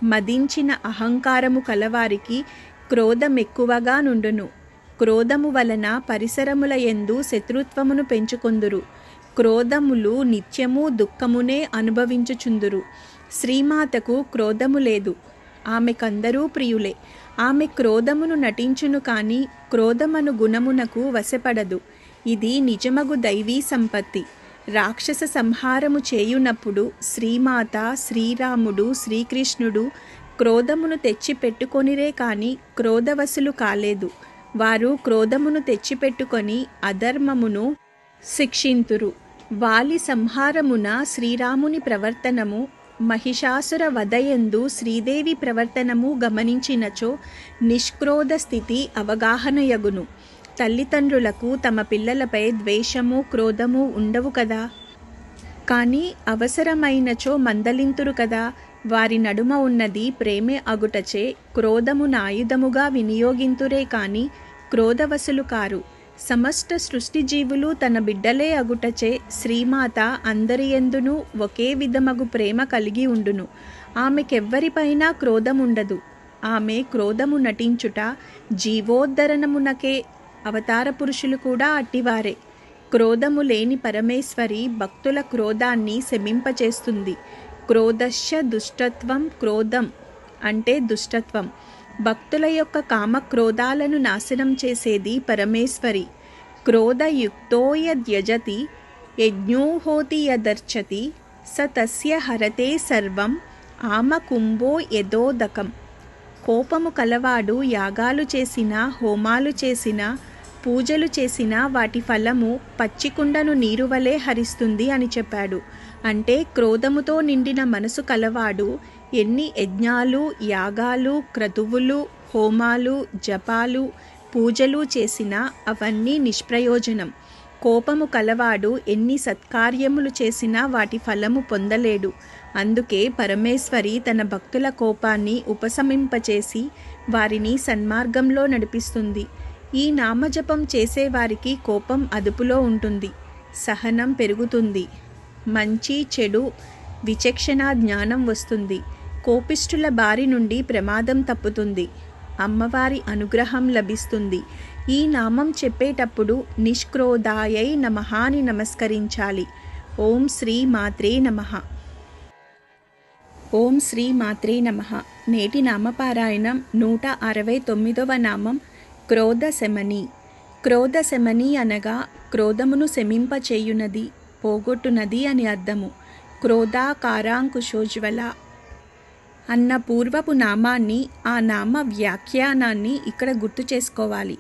మదించిన అహంకారము కలవారికి క్రోధమెక్కువగా నుండును. క్రోధము వలన పరిసరముల యందు శత్రుత్వమును పెంచుకొందురు. క్రోధములు నిత్యము దుఃఖమునే అనుభవించుచుందురు. శ్రీమాతకు క్రోధము లేదు. ఆమెకందరూ ప్రియులే. ఆమె క్రోధమును నటించును కాని క్రోధమను గుణమునకు వశపడదు. ఇది నిజమగు దైవీ సంపత్తి. రాక్షస సంహారము చేయునప్పుడు శ్రీమాత, శ్రీరాముడు, శ్రీకృష్ణుడు క్రోధమును తెచ్చిపెట్టుకొనిరే కాని క్రోధవశులు కాలేదు. వారు క్రోధమును తెచ్చిపెట్టుకొని అధర్మమును శిక్షింతురు. వాలి సంహారమున శ్రీరాముని ప్రవర్తనము, మహిషాసుర వధయందు శ్రీదేవి ప్రవర్తనము గమనించినచో నిష్క్రోధ స్థితి అవగాహనయగును. తల్లిదండ్రులకు తమ పిల్లలపై ద్వేషము, క్రోధము ఉండవు కదా, కానీ అవసరమైనచో మందలింతురు కదా. వారి నడుమ ఉన్నది ప్రేమే అగుటచే క్రోధమును ఆయుధముగా వినియోగింతురే కాని క్రోధవశులు కారు. సమస్త సృష్టి జీవులు తన బిడ్డలే అగుటచే శ్రీమాత అందరియందును ఒకే విధమగు ప్రేమ కలిగి ఉండును. ఆమెకెవ్వరిపైనా క్రోధముండదు. ఆమె క్రోధము నటించుట జీవోద్ధరణమునకే. అవతార పురుషులు కూడా అట్టివారే. క్రోధము లేని పరమేశ్వరి భక్తుల క్రోధాన్ని శమింపచేస్తుంది. క్రోధశ్చ దుష్టత్వం. క్రోధం అంటే దుష్టత్వం. భక్తుల యొక్క కామక్రోధాలను నాశనం చేసేది పరమేశ్వరి. క్రోధయుక్తోయద్యజతి యజ్ఞోహోతి యదర్చతి స తస్య హరతే సర్వం ఆమకుంభో యదోదకం. కోపము కలవాడు యాగాలు చేసినా, హోమాలు చేసినా, పూజలు చేసినా వాటి ఫలము పచ్చికుండను నీరు వలె హరిస్తుంది అని చెప్పాడు. అంటే క్రోధముతో నిండిన మనసు కలవాడు ఎన్ని యజ్ఞాలు, యాగాలు, క్రతువులు, హోమాలు, జపాలు, పూజలు చేసినా అవన్నీ నిష్ప్రయోజనం. కోపము కలవాడు ఎన్ని సత్కార్యములు చేసినా వాటి ఫలము పొందలేడు. అందుకే పరమేశ్వరి తన భక్తుల కోపాన్ని ఉపశమింపచేసి వారిని సన్మార్గంలో నడిపిస్తుంది. ఈ నామజపం చేసేవారికి కోపం అదుపులో ఉంటుంది, సహనం పెరుగుతుంది, మంచి చెడు విచక్షణ జ్ఞానం వస్తుంది, కోపిష్ఠుల బారి నుండి ప్రమాదం తప్పుతుంది, అమ్మవారి అనుగ్రహం లభిస్తుంది. ఈ నామం చెప్పేటప్పుడు నిష్క్రోధాయై నమః అని నమస్కరించాలి. ఓం శ్రీ మాత్రే నమః. ఓం శ్రీ మాత్రే నమః. నేటి నామపారాయణం 169వ నామం క్రోధశమని. క్రోధశమని అనగా క్రోధమును శమింపచేయునది, పోగొట్టునది అని అర్థము. క్రోధాకారాంకుశోజ్వల అన్న పూర్వపు నామాన్ని, ఆ నామ వ్యాఖ్యానాన్ని ఇక్కడ గుర్తు చేసుకోవాలి.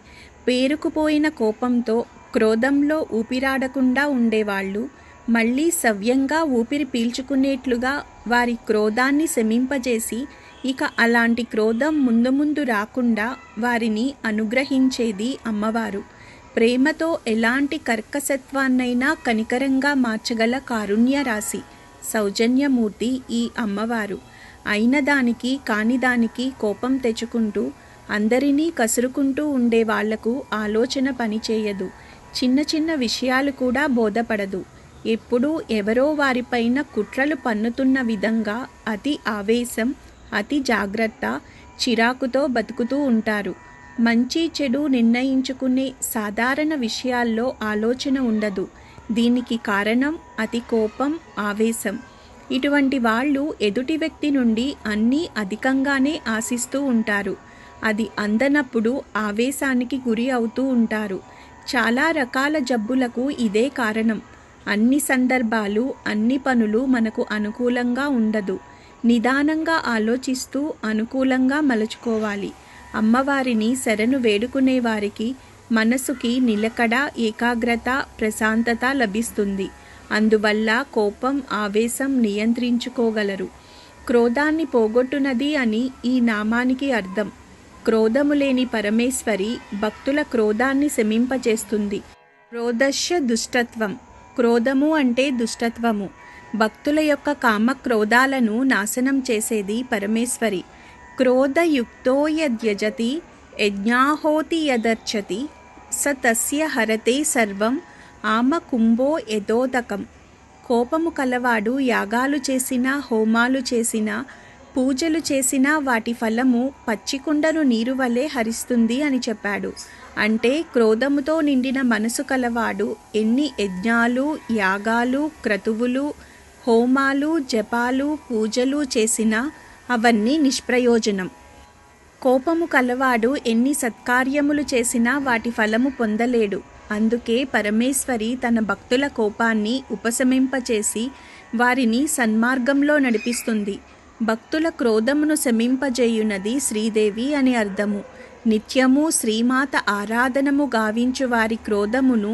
పేరుకుపోయిన కోపంతో క్రోధంలో ఊపిరాడకుండా ఉండేవాళ్ళు మళ్ళీ సవ్యంగా ఊపిరి పీల్చుకునేట్లుగా వారి క్రోధాన్ని శమింపజేసి ఇక అలాంటి క్రోధం ముందు ముందు రాకుండా వారిని అనుగ్రహించేది అమ్మవారు. ప్రేమతో ఎలాంటి కర్కశత్వాన్నైనా కనికరంగా మార్చగల కారుణ్య రాశి, సౌజన్యమూర్తి ఈ అమ్మవారు. అయిన దానికి కాని దానికి కోపం తెచ్చుకుంటూ అందరినీ కసురుకుంటూ ఉండే వాళ్లకు ఆలోచన పనిచేయదు. చిన్న చిన్న విషయాలు కూడా బోధపడదు. ఎప్పుడూ ఎవరో వారిపైన కుట్రలు పన్నుతున్న విధంగా అతి ఆవేశం, అతి జాగ్రత్త, చిరాకుతో బతుకుతూ ఉంటారు. మంచి చెడు నిర్ణయించుకునే సాధారణ విషయాల్లో ఆలోచన ఉండదు. దీనికి కారణం అతి కోపం, ఆవేశం. ఇటువంటి వాళ్ళు ఎదుటి వ్యక్తి నుండి అన్నీ అధికంగానే ఆశిస్తూ ఉంటారు. అది అందనప్పుడు ఆవేశానికి గురి అవుతూ ఉంటారు. చాలా రకాల జబ్బులకు ఇదే కారణం. అన్ని సందర్భాలు, అన్ని పనులు మనకు అనుకూలంగా ఉండదు. నిదానంగా ఆలోచిస్తూ అనుకూలంగా మలుచుకోవాలి. అమ్మవారిని శరణు వేడుకునే వారికి మనసుకి నిలకడ, ఏకాగ్రత, ప్రశాంతత లభిస్తుంది. అందువల్ల కోపం, ఆవేశం నియంత్రించుకోగలరు. క్రోధాన్ని పోగొట్టునది అని ఈ నామానికి అర్థం. క్రోధము లేని పరమేశ్వరి భక్తుల క్రోధాన్ని శమింపచేస్తుంది. క్రోధస్య దుష్టత్వం. క్రోధము అంటే దుష్టత్వము. భక్తుల యొక్క కామక్రోధాలను నాశనం చేసేది పరమేశ్వరి. క్రోధయుక్తో యద్యజతి యజ్ఞాహోతి యదర్చతి స తస్య హరతే సర్వం ఆమకుంభో యథోదకం. కోపము కలవాడు యాగాలు చేసినా, హోమాలు చేసినా, పూజలు చేసినా వాటి ఫలము పచ్చికుండను నీరు వలె హరిస్తుంది అని చెప్పాడు. అంటే క్రోధముతో నిండిన మనసు కలవాడు ఎన్ని యజ్ఞాలు, యాగాలు, క్రతువులు, హోమాలు, జపాలు, పూజలు చేసినా అవన్నీ నిష్ప్రయోజనం. కోపము కలవాడు ఎన్ని సత్కార్యములు చేసినా వాటి ఫలము పొందలేడు. అందుకే పరమేశ్వరి తన భక్తుల కోపాన్ని ఉపశమింపచేసి వారిని సన్మార్గంలో నడిపిస్తుంది. భక్తుల క్రోధమును శమింపజేయునది శ్రీదేవి అని అర్థము. నిత్యము శ్రీమాత ఆరాధనము గావించు వారి క్రోధమును,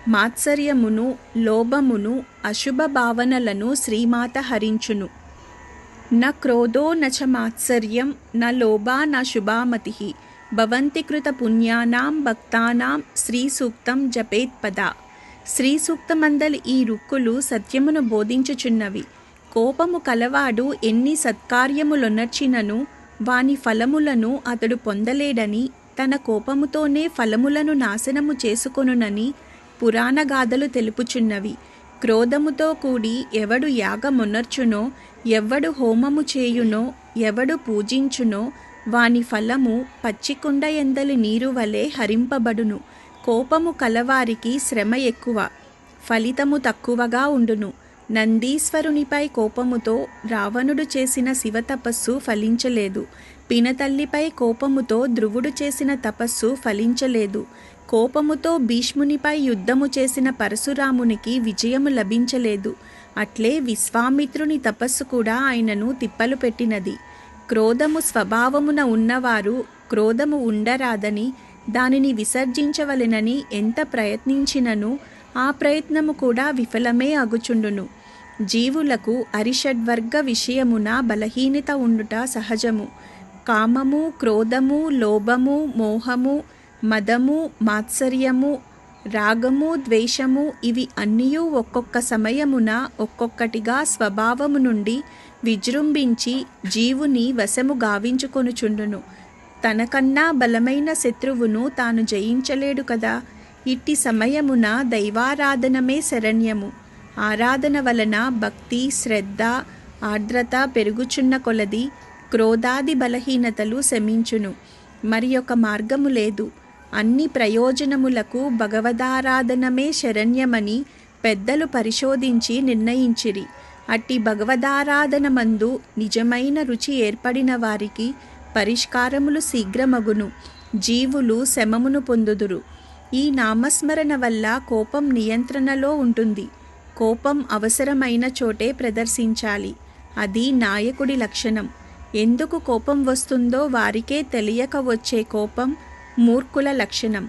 మాత్సర్యమును, లోభమును, అశుభ భావనలను శ్రీమాత హరించును. న క్రోధో నచ మాత్సర్యం న లోభా న శుభామతి భవంతి కృత పుణ్యానాం భక్తానాం శ్రీసూక్తం జపేత్పద. శ్రీసూక్తమందలి ఈ రుక్కులు సత్యమును బోధించుచున్నవి. కోపము కలవాడు ఎన్ని సత్కార్యములొనర్చినను వాని ఫలములను అతడు పొందలేడని, తన కోపముతోనే ఫలములను నాశనము చేసుకొనునని పురాణగాథలు తెలుపుచున్నవి. క్రోధముతో కూడి ఎవడు యాగమునర్చునో, ఎవడు హోమము చేయునో, ఎవడు పూజించునో వాని ఫలము పచ్చికుండ ఎందలి నీరు వలె హరింపబడును. కోపము కలవారికి శ్రమ ఎక్కువ, ఫలితము తక్కువగా ఉండును. నందీశ్వరునిపై కోపముతో రావణుడు చేసిన శివతపస్సు ఫలించలేదు. పినతల్లిపై కోపముతో ధ్రువుడు చేసిన తపస్సు ఫలించలేదు. కోపముతో భీష్మునిపై యుద్ధము చేసిన పరశురామునికి విజయము లభించలేదు. అట్లే విశ్వామిత్రుని తపస్సు కూడా ఆయనను తిప్పలు పెట్టినది. క్రోధము స్వభావమున ఉన్నవారు క్రోధము ఉండరాదని, దానిని విసర్జించవలెనని ఎంత ప్రయత్నించినను ఆ ప్రయత్నము కూడా విఫలమే అగుచుండును. జీవులకు అరిషడ్వర్గ విషయమున బలహీనత ఉండుట సహజము. కామము, క్రోధము, లోభము, మోహము, మదము, మాత్సర్యము, రాగము, ద్వేషము ఇవి అన్నీయూ ఒక్కొక్క సమయమున ఒక్కొక్కటిగా స్వభావము నుండి విజృంభించి జీవుని వశము గావించుకొనుచుండును. తనకన్నా బలమైన శత్రువును తాను జయించలేడు కదా. ఇట్టి సమయమున దైవారాధనమే శరణ్యము. ఆరాధన వలన భక్తి, శ్రద్ధ, ఆర్ద్రత పెరుగుచున్న కొలది క్రోధాది బలహీనతలు శమించును. మరి ఒక మార్గము లేదు. అన్ని ప్రయోజనములకు భగవదారాధనమే శరణ్యమని పెద్దలు పరిశోధించి నిర్ణయించిరి. అట్టి భగవదారాధనమందు నిజమైన రుచి ఏర్పడిన వారికి పరిష్కారములు శీఘ్రమగును. జీవులు శమమును పొందుదురు. ఈ నామస్మరణ వల్ల కోపం నియంత్రణలో ఉంటుంది. కోపం అవసరమైన చోటే ప్రదర్శించాలి. అది నాయకుడి లక్షణం. ఎందుకు కోపం వస్తుందో వారికే తెలియక వచ్చే కోపం మూర్ఖుల లక్షణం.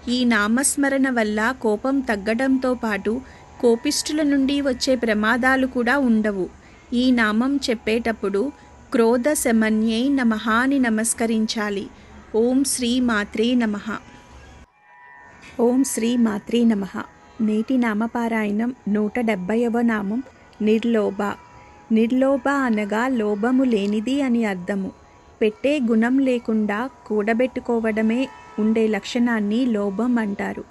ఈ నామస్మరణ వల్ల కోపం తగ్గడంతో పాటు కోపిష్ఠుల నుండి వచ్చే ప్రమాదాలు కూడా ఉండవు. ఈ నామం చెప్పేటప్పుడు క్రోధ శమన్యై నమః అని నమస్కరించాలి. ఓం శ్రీ మాత్రే నమః. ఓం శ్రీ మాత్రే నమః. నేటి నామపారాయణం 170వ నామం నిర్లోభ. నిర్లోభ అనగా లోభము లేనిది అని అర్థము. పెట్టే గుణం లేకుండా కూడబెట్టుకోవడమే ఉండే లక్షణాన్ని లోభం అంటారు.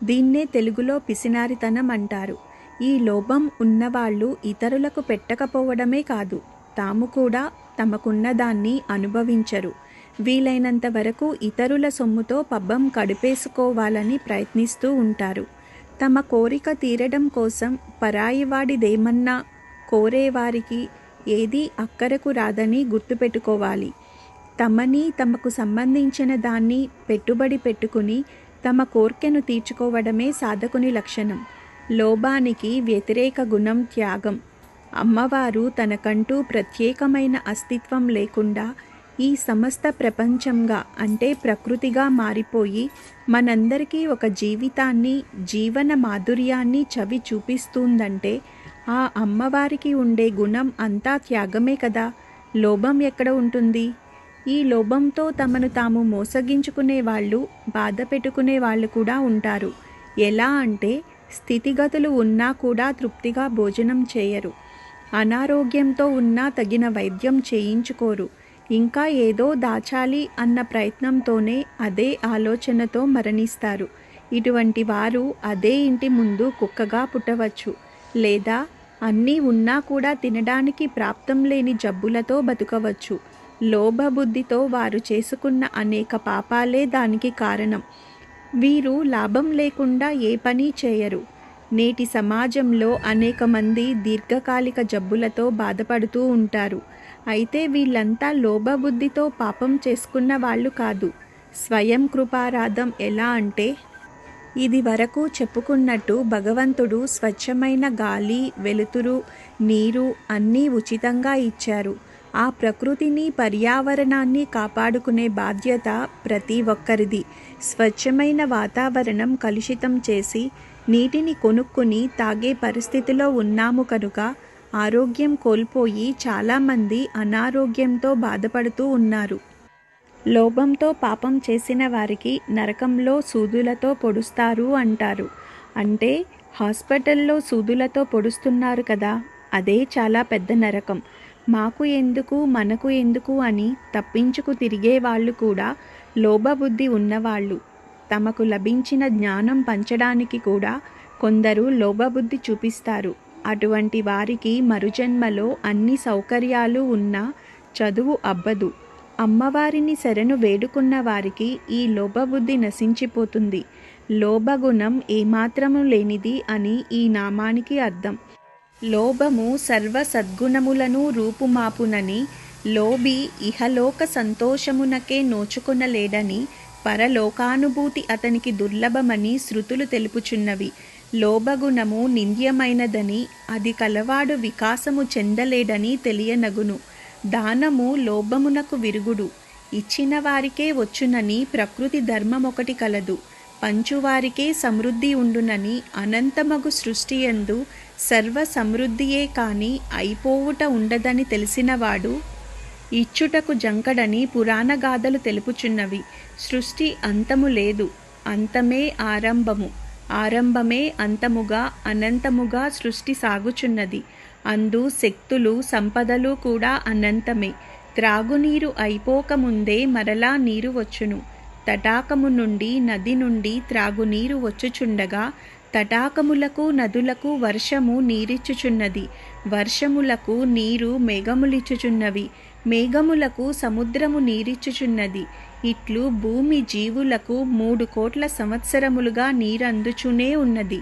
దీన్నే తెలుగులో పిసినారితనం అంటారు. ఈ లోభం ఉన్నవాళ్ళు ఇతరులకు పెట్టకపోవడమే కాదు, తాము కూడా తమకున్న దాన్ని అనుభవించరు. వీలైనంత వరకు ఇతరుల సొమ్ముతో పబ్బం గడిపేసుకోవాలని ప్రయత్నిస్తూ ఉంటారు. తమ కోరిక తీరడం కోసం పరాయివాడిదేమన్నా కోరేవారికి ఏదీ అక్కరకు రాదని గుర్తుపెట్టుకోవాలి. తమని, తమకు సంబంధించిన దాన్ని పెట్టుబడి పెట్టుకుని తమ కోర్కెను తీర్చుకోవడమే సాధకుని లక్షణం. లోభానికి వ్యతిరేక గుణం త్యాగం. అమ్మవారు తనకంటూ ప్రత్యేకమైన అస్తిత్వం లేకుండా ఈ సమస్త ప్రపంచంగా అంటే ప్రకృతిగా మారిపోయి మనందరికీ ఒక జీవితాన్ని, జీవన మాధుర్యాన్ని చవి చూపిస్తుందంటే ఆ అమ్మవారికి ఉండే గుణం అంతా త్యాగమే కదా. లోభం ఎక్కడ ఉంటుంది? ఈ లోభంతో తమను తాము మోసగించుకునే వాళ్ళు, బాధ పెట్టుకునే వాళ్ళు కూడా ఉంటారు. ఎలా అంటే స్థితిగతులు ఉన్నా కూడా తృప్తిగా భోజనం చేయరు, అనారోగ్యంతో ఉన్నా తగిన వైద్యం చేయించుకోరు, ఇంకా ఏదో దాచాలి అన్న ప్రయత్నంతోనే అదే ఆలోచనతో మరణిస్తారు. ఇటువంటి వారు అదే ఇంటి ముందు కుక్కగా పుట్టవచ్చు, లేదా అన్నీ ఉన్నా కూడా తినడానికి ప్రాప్తం లేని జబ్బులతో బతుకవచ్చు. లోభబుద్ధితో వారు చేసుకున్న అనేక పాపాలే దానికి కారణం. వీరు లాభం లేకుండా ఏ పని చేయరు. నేటి సమాజంలో అనేక మంది దీర్ఘకాలిక జబ్బులతో బాధపడుతూ ఉంటారు. అయితే వీళ్ళంతా లోభబుద్ధితో పాపం చేసుకున్న వాళ్ళు కాదు. స్వయం కృపారాధం ఎలా అంటే, ఇది వరకు చెప్పుకున్నట్టు భగవంతుడు స్వచ్ఛమైన గాలి, వెలుతురు, నీరు అన్నీ ఉచితంగా ఇచ్చారు. ఆ ప్రకృతిని, పర్యావరణాన్ని కాపాడుకునే బాధ్యత ప్రతి ఒక్కరిది. స్వచ్ఛమైన వాతావరణం కలుషితం చేసి నీటిని కొనుక్కుని తాగే పరిస్థితిలో ఉన్నాము కనుక ఆరోగ్యం కోల్పోయి చాలామంది అనారోగ్యంతో బాధపడుతూ ఉన్నారు. లోభంతో పాపం చేసిన వారికి నరకంలో సూదులతో పొడుస్తారు అంటారు. అంటే హాస్పిటల్లో సూదులతో పొడుస్తున్నారు కదా, అదే చాలా పెద్ద నరకం. మాకు ఎందుకు, మనకు ఎందుకు అని తప్పించుకు తిరిగే వాళ్ళు కూడా లోభబుద్ధి ఉన్నవాళ్ళు. తమకు లభించిన జ్ఞానం పంచడానికి కూడా కొందరు లోభబుద్ధి చూపిస్తారు. అటువంటి వారికి మరుజన్మలో అన్ని సౌకర్యాలు ఉన్నా చదువు అబ్బదు. అమ్మవారిని శరణు వేడుకున్న వారికి ఈ లోభబుద్ధి నశించిపోతుంది. లోభగుణం ఏమాత్రము లేనిది అని ఈ నామానికి అర్థం. లోభము సర్వ సద్గుణములను రూపుమాపునని, లోభి ఇహలోక సంతోషమునకే నోచుకొనలేడని, పరలోకానుభూతి అతనికి దుర్లభమని శృతులు తెలుపుచున్నవి. లోభగుణము నింద్యమైనదని, అది కలవాడు వికాసము చెందలేడని తెలియనగును. దానము లోభమునకు విరుగుడు. ఇచ్చిన వారికే వచ్చునని ప్రకృతి ధర్మమొకటి కలదు. పంచువారికే సమృద్ధి ఉండునని అనంతమగు సృష్టియందు సర్వ సమృద్ధియే కాని అయిపోవుట ఉండదని తెలిసినవాడు ఇచ్చుటకు జంకడని పురాణగాథలు తెలుపుచున్నవి. సృష్టి అంతము లేదు, అంతమే ఆరంభము, ఆరంభమే అంతముగా అనంతముగా సృష్టి సాగుచున్నది. అందు శక్తులు, సంపదలు కూడా అనంతమే. త్రాగునీరు అయిపోకముందే మరలా నీరు వచ్చును. తటాకము నుండి, నది నుండి త్రాగునీరు వచ్చుచుండగా తటాకములకు, నదులకు వర్షము నీరిచ్చుచున్నది. వర్షములకు నీరు మేఘములిచ్చుచున్నవి. మేఘములకు సముద్రము నీరిచ్చుచున్నది. ఇట్లు భూమి జీవులకు 3 కోట్ల సంవత్సరములుగా నీరందుచునే ఉన్నది.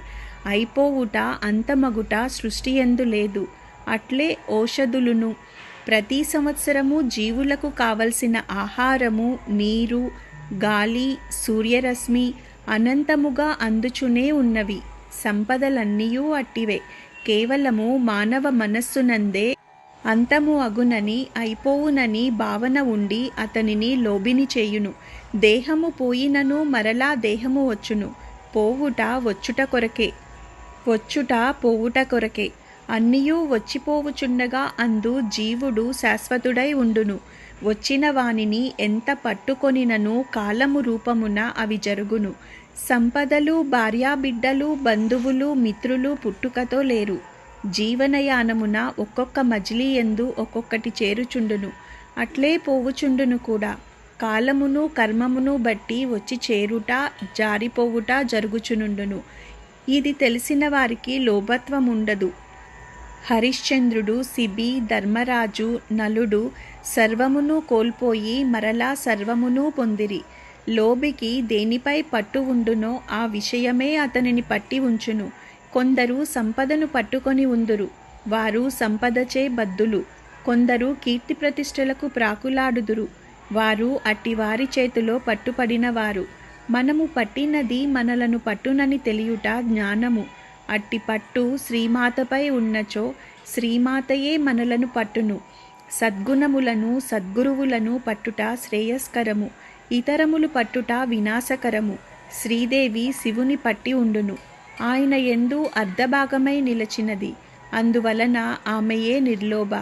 అయిపోవుట, అంతమగుట సృష్టియందు లేదు. అట్లే ఓషధులును ప్రతి సంవత్సరము జీవులకు కావలసిన ఆహారము, నీరు, గాలి, సూర్యరశ్మి అనంతముగా అందుచునే ఉన్నవి. సంపదలన్నీయూ అట్టివే. కేవలము మానవ మనస్సునందే అంతము అగునని, అయిపోవునని భావన ఉండి అతనిని లోబిని చేయును. దేహము పోయినను మరలా దేహము వచ్చును. పోవుట వచ్చుట కొరకే, వచ్చుట పోవుట కొరకే. అన్నియూ వచ్చిపోవుచుండగా అందు జీవుడు శాశ్వతుడై ఉండును. వచ్చిన వానిని ఎంత పట్టుకొనినను కాలము రూపమున అవి జరుగును. సంపదలు, భార్యాబిడ్డలు, బంధువులు, మిత్రులు పుట్టుకతో లేరు. జీవనయానమున ఒక్కొక్క మజిలీ యందు ఒక్కొక్కటి చేరుచుండును. అట్లే పోవుచుండును కూడా. కాలమును కర్మమును బట్టి వచ్చి చేరుట, జారిపోవుట జరుగుచునుండును. ఇది తెలిసిన వారికి లోభత్వముండదు. హరిశ్చంద్రుడు, శిబి, ధర్మరాజు, నలుడు సర్వమును కోల్పోయి మరలా సర్వమును పొందిరి. లోబికి దేనిపై పట్టు ఉండునో ఆ విషయమే అతనిని పట్టి ఉంచును. కొందరు సంపదను పట్టుకొని ఉందురు, వారు సంపదచే బద్ధులు. కొందరు కీర్తి ప్రతిష్టలకు ప్రాకులాడుదురు, వారు అట్టివారి చేతిలో పట్టుపడినవారు. మనము పట్టినది మనలను పట్టునని తెలియుట జ్ఞానము. అట్టి పట్టు శ్రీమాతపై ఉన్నచో శ్రీమాతయే మనలను పట్టును. సద్గుణములను సద్గురువులను పట్టుట శ్రేయస్కరము, ఇతరములు పట్టుట వినాశకరము. శ్రీదేవి శివుని పట్టి ఉండును, ఆయన యందు అర్ధభాగమై నిలచినది. అందువలన ఆమెయే నిర్లోభ,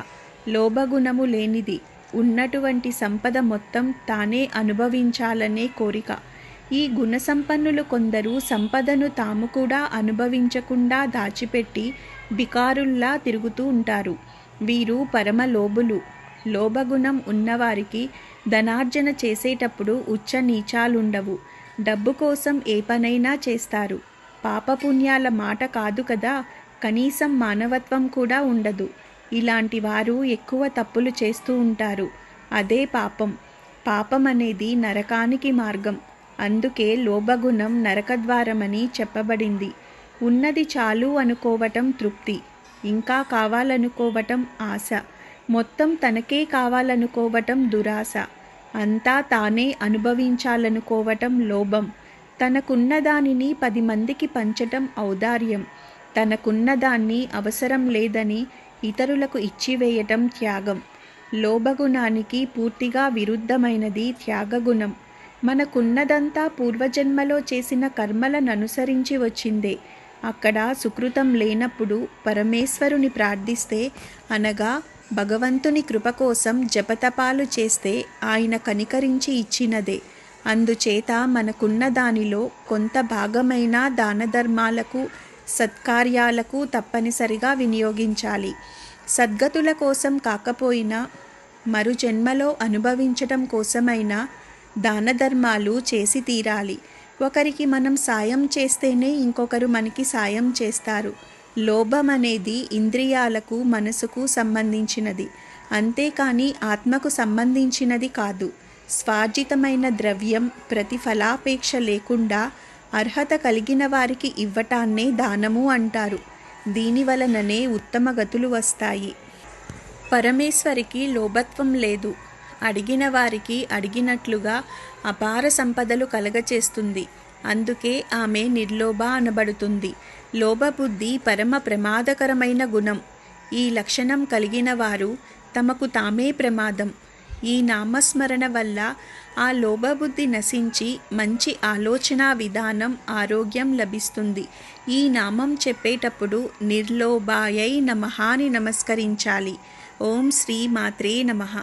లోభగుణము లేనిది. ఉన్నటువంటి సంపద మొత్తం తానే అనుభవించాలనే కోరిక. ఈ గుణసంపన్నులు కొందరు సంపదను తాము కూడా అనుభవించకుండా దాచిపెట్టి బికారుల్లా తిరుగుతూ ఉంటారు. వీరు పరమ లోభులు. లోభగుణం ఉన్నవారికి ధనార్జన చేసేటప్పుడు ఉచ్చ నీచాలుండవు. డబ్బు కోసం ఏ పనైనా చేస్తారు. పాపపుణ్యాల మాట కాదు కదా, కనీసం మానవత్వం కూడా ఉండదు. ఇలాంటి వారు ఎక్కువ తప్పులు చేస్తూ ఉంటారు. అదే పాపం. పాపం అనేది నరకానికి మార్గం. అందుకే లోభగుణం నరకద్వారమని చెప్పబడింది. ఉన్నది చాలు అనుకోవటం తృప్తి, ఇంకా కావాలనుకోవటం ఆశ, మొత్తం తనకే కావాలనుకోవటం దురాశ, అంతా తానే అనుభవించాలనుకోవటం లోభం, తనకున్న దానిని 10 మందికి పంచటం ఔదార్యం, తనకున్నదాన్ని అవసరం లేదని ఇతరులకు ఇచ్చివేయటం త్యాగం. లోభగుణానికి పూర్తిగా విరుద్ధమైనది త్యాగగుణం. మనకున్నదంతా పూర్వజన్మలో చేసిన కర్మలను అనుసరించి వచ్చిందే. అక్కడ సుకృతం లేనప్పుడు పరమేశ్వరుని ప్రార్థిస్తే, అనగా భగవంతుని కృప కోసం జపతపాలు చేస్తే ఆయన కనికరించి ఇచ్చినదే. అందుచేత మనకున్న దానిలో కొంత భాగమైనా దానధర్మాలకు సత్కార్యాలకు తప్పనిసరిగా వినియోగించాలి. సద్గతుల కోసం కాకపోయినా మరు జన్మలో అనుభవించటం కోసమైనా దానధర్మాలు చేసి తీరాలి. ఒకరికి మనం సాయం చేస్తేనే ఇంకొకరు మనకి సాయం చేస్తారు. లోభం అనేది ఇంద్రియాలకు మనసుకు సంబంధించినది, అంతేకాని ఆత్మకు సంబంధించినది కాదు. స్వార్జితమైన ద్రవ్యం ప్రతిఫలాపేక్ష లేకుండా అర్హత కలిగిన వారికి ఇవ్వటాన్నే దానము అంటారు. దీనివలననే ఉత్తమ గతులు వస్తాయి. పరమేశ్వరికి లోభత్వం లేదు. అడిగిన వారికి అడిగినట్లుగా అపార సంపదలు కలగచేస్తుంది. అందుకే ఆమె నిర్లోభ అనబడుతుంది. లోభబుద్ధి పరమ ప్రమాదకరమైన గుణం. ఈ లక్షణం కలిగిన వారు తమకు తామే ప్రమాదం. ఈ నామస్మరణ వల్ల ఆ లోభబుద్ధి నశించి మంచి ఆలోచన విధానం, ఆరోగ్యం లభిస్తుంది. ఈ నామం చెప్పేటప్పుడు నిర్లోభాయై నమః అని నమస్కరించాలి. ఓం శ్రీ మాత్రే నమః.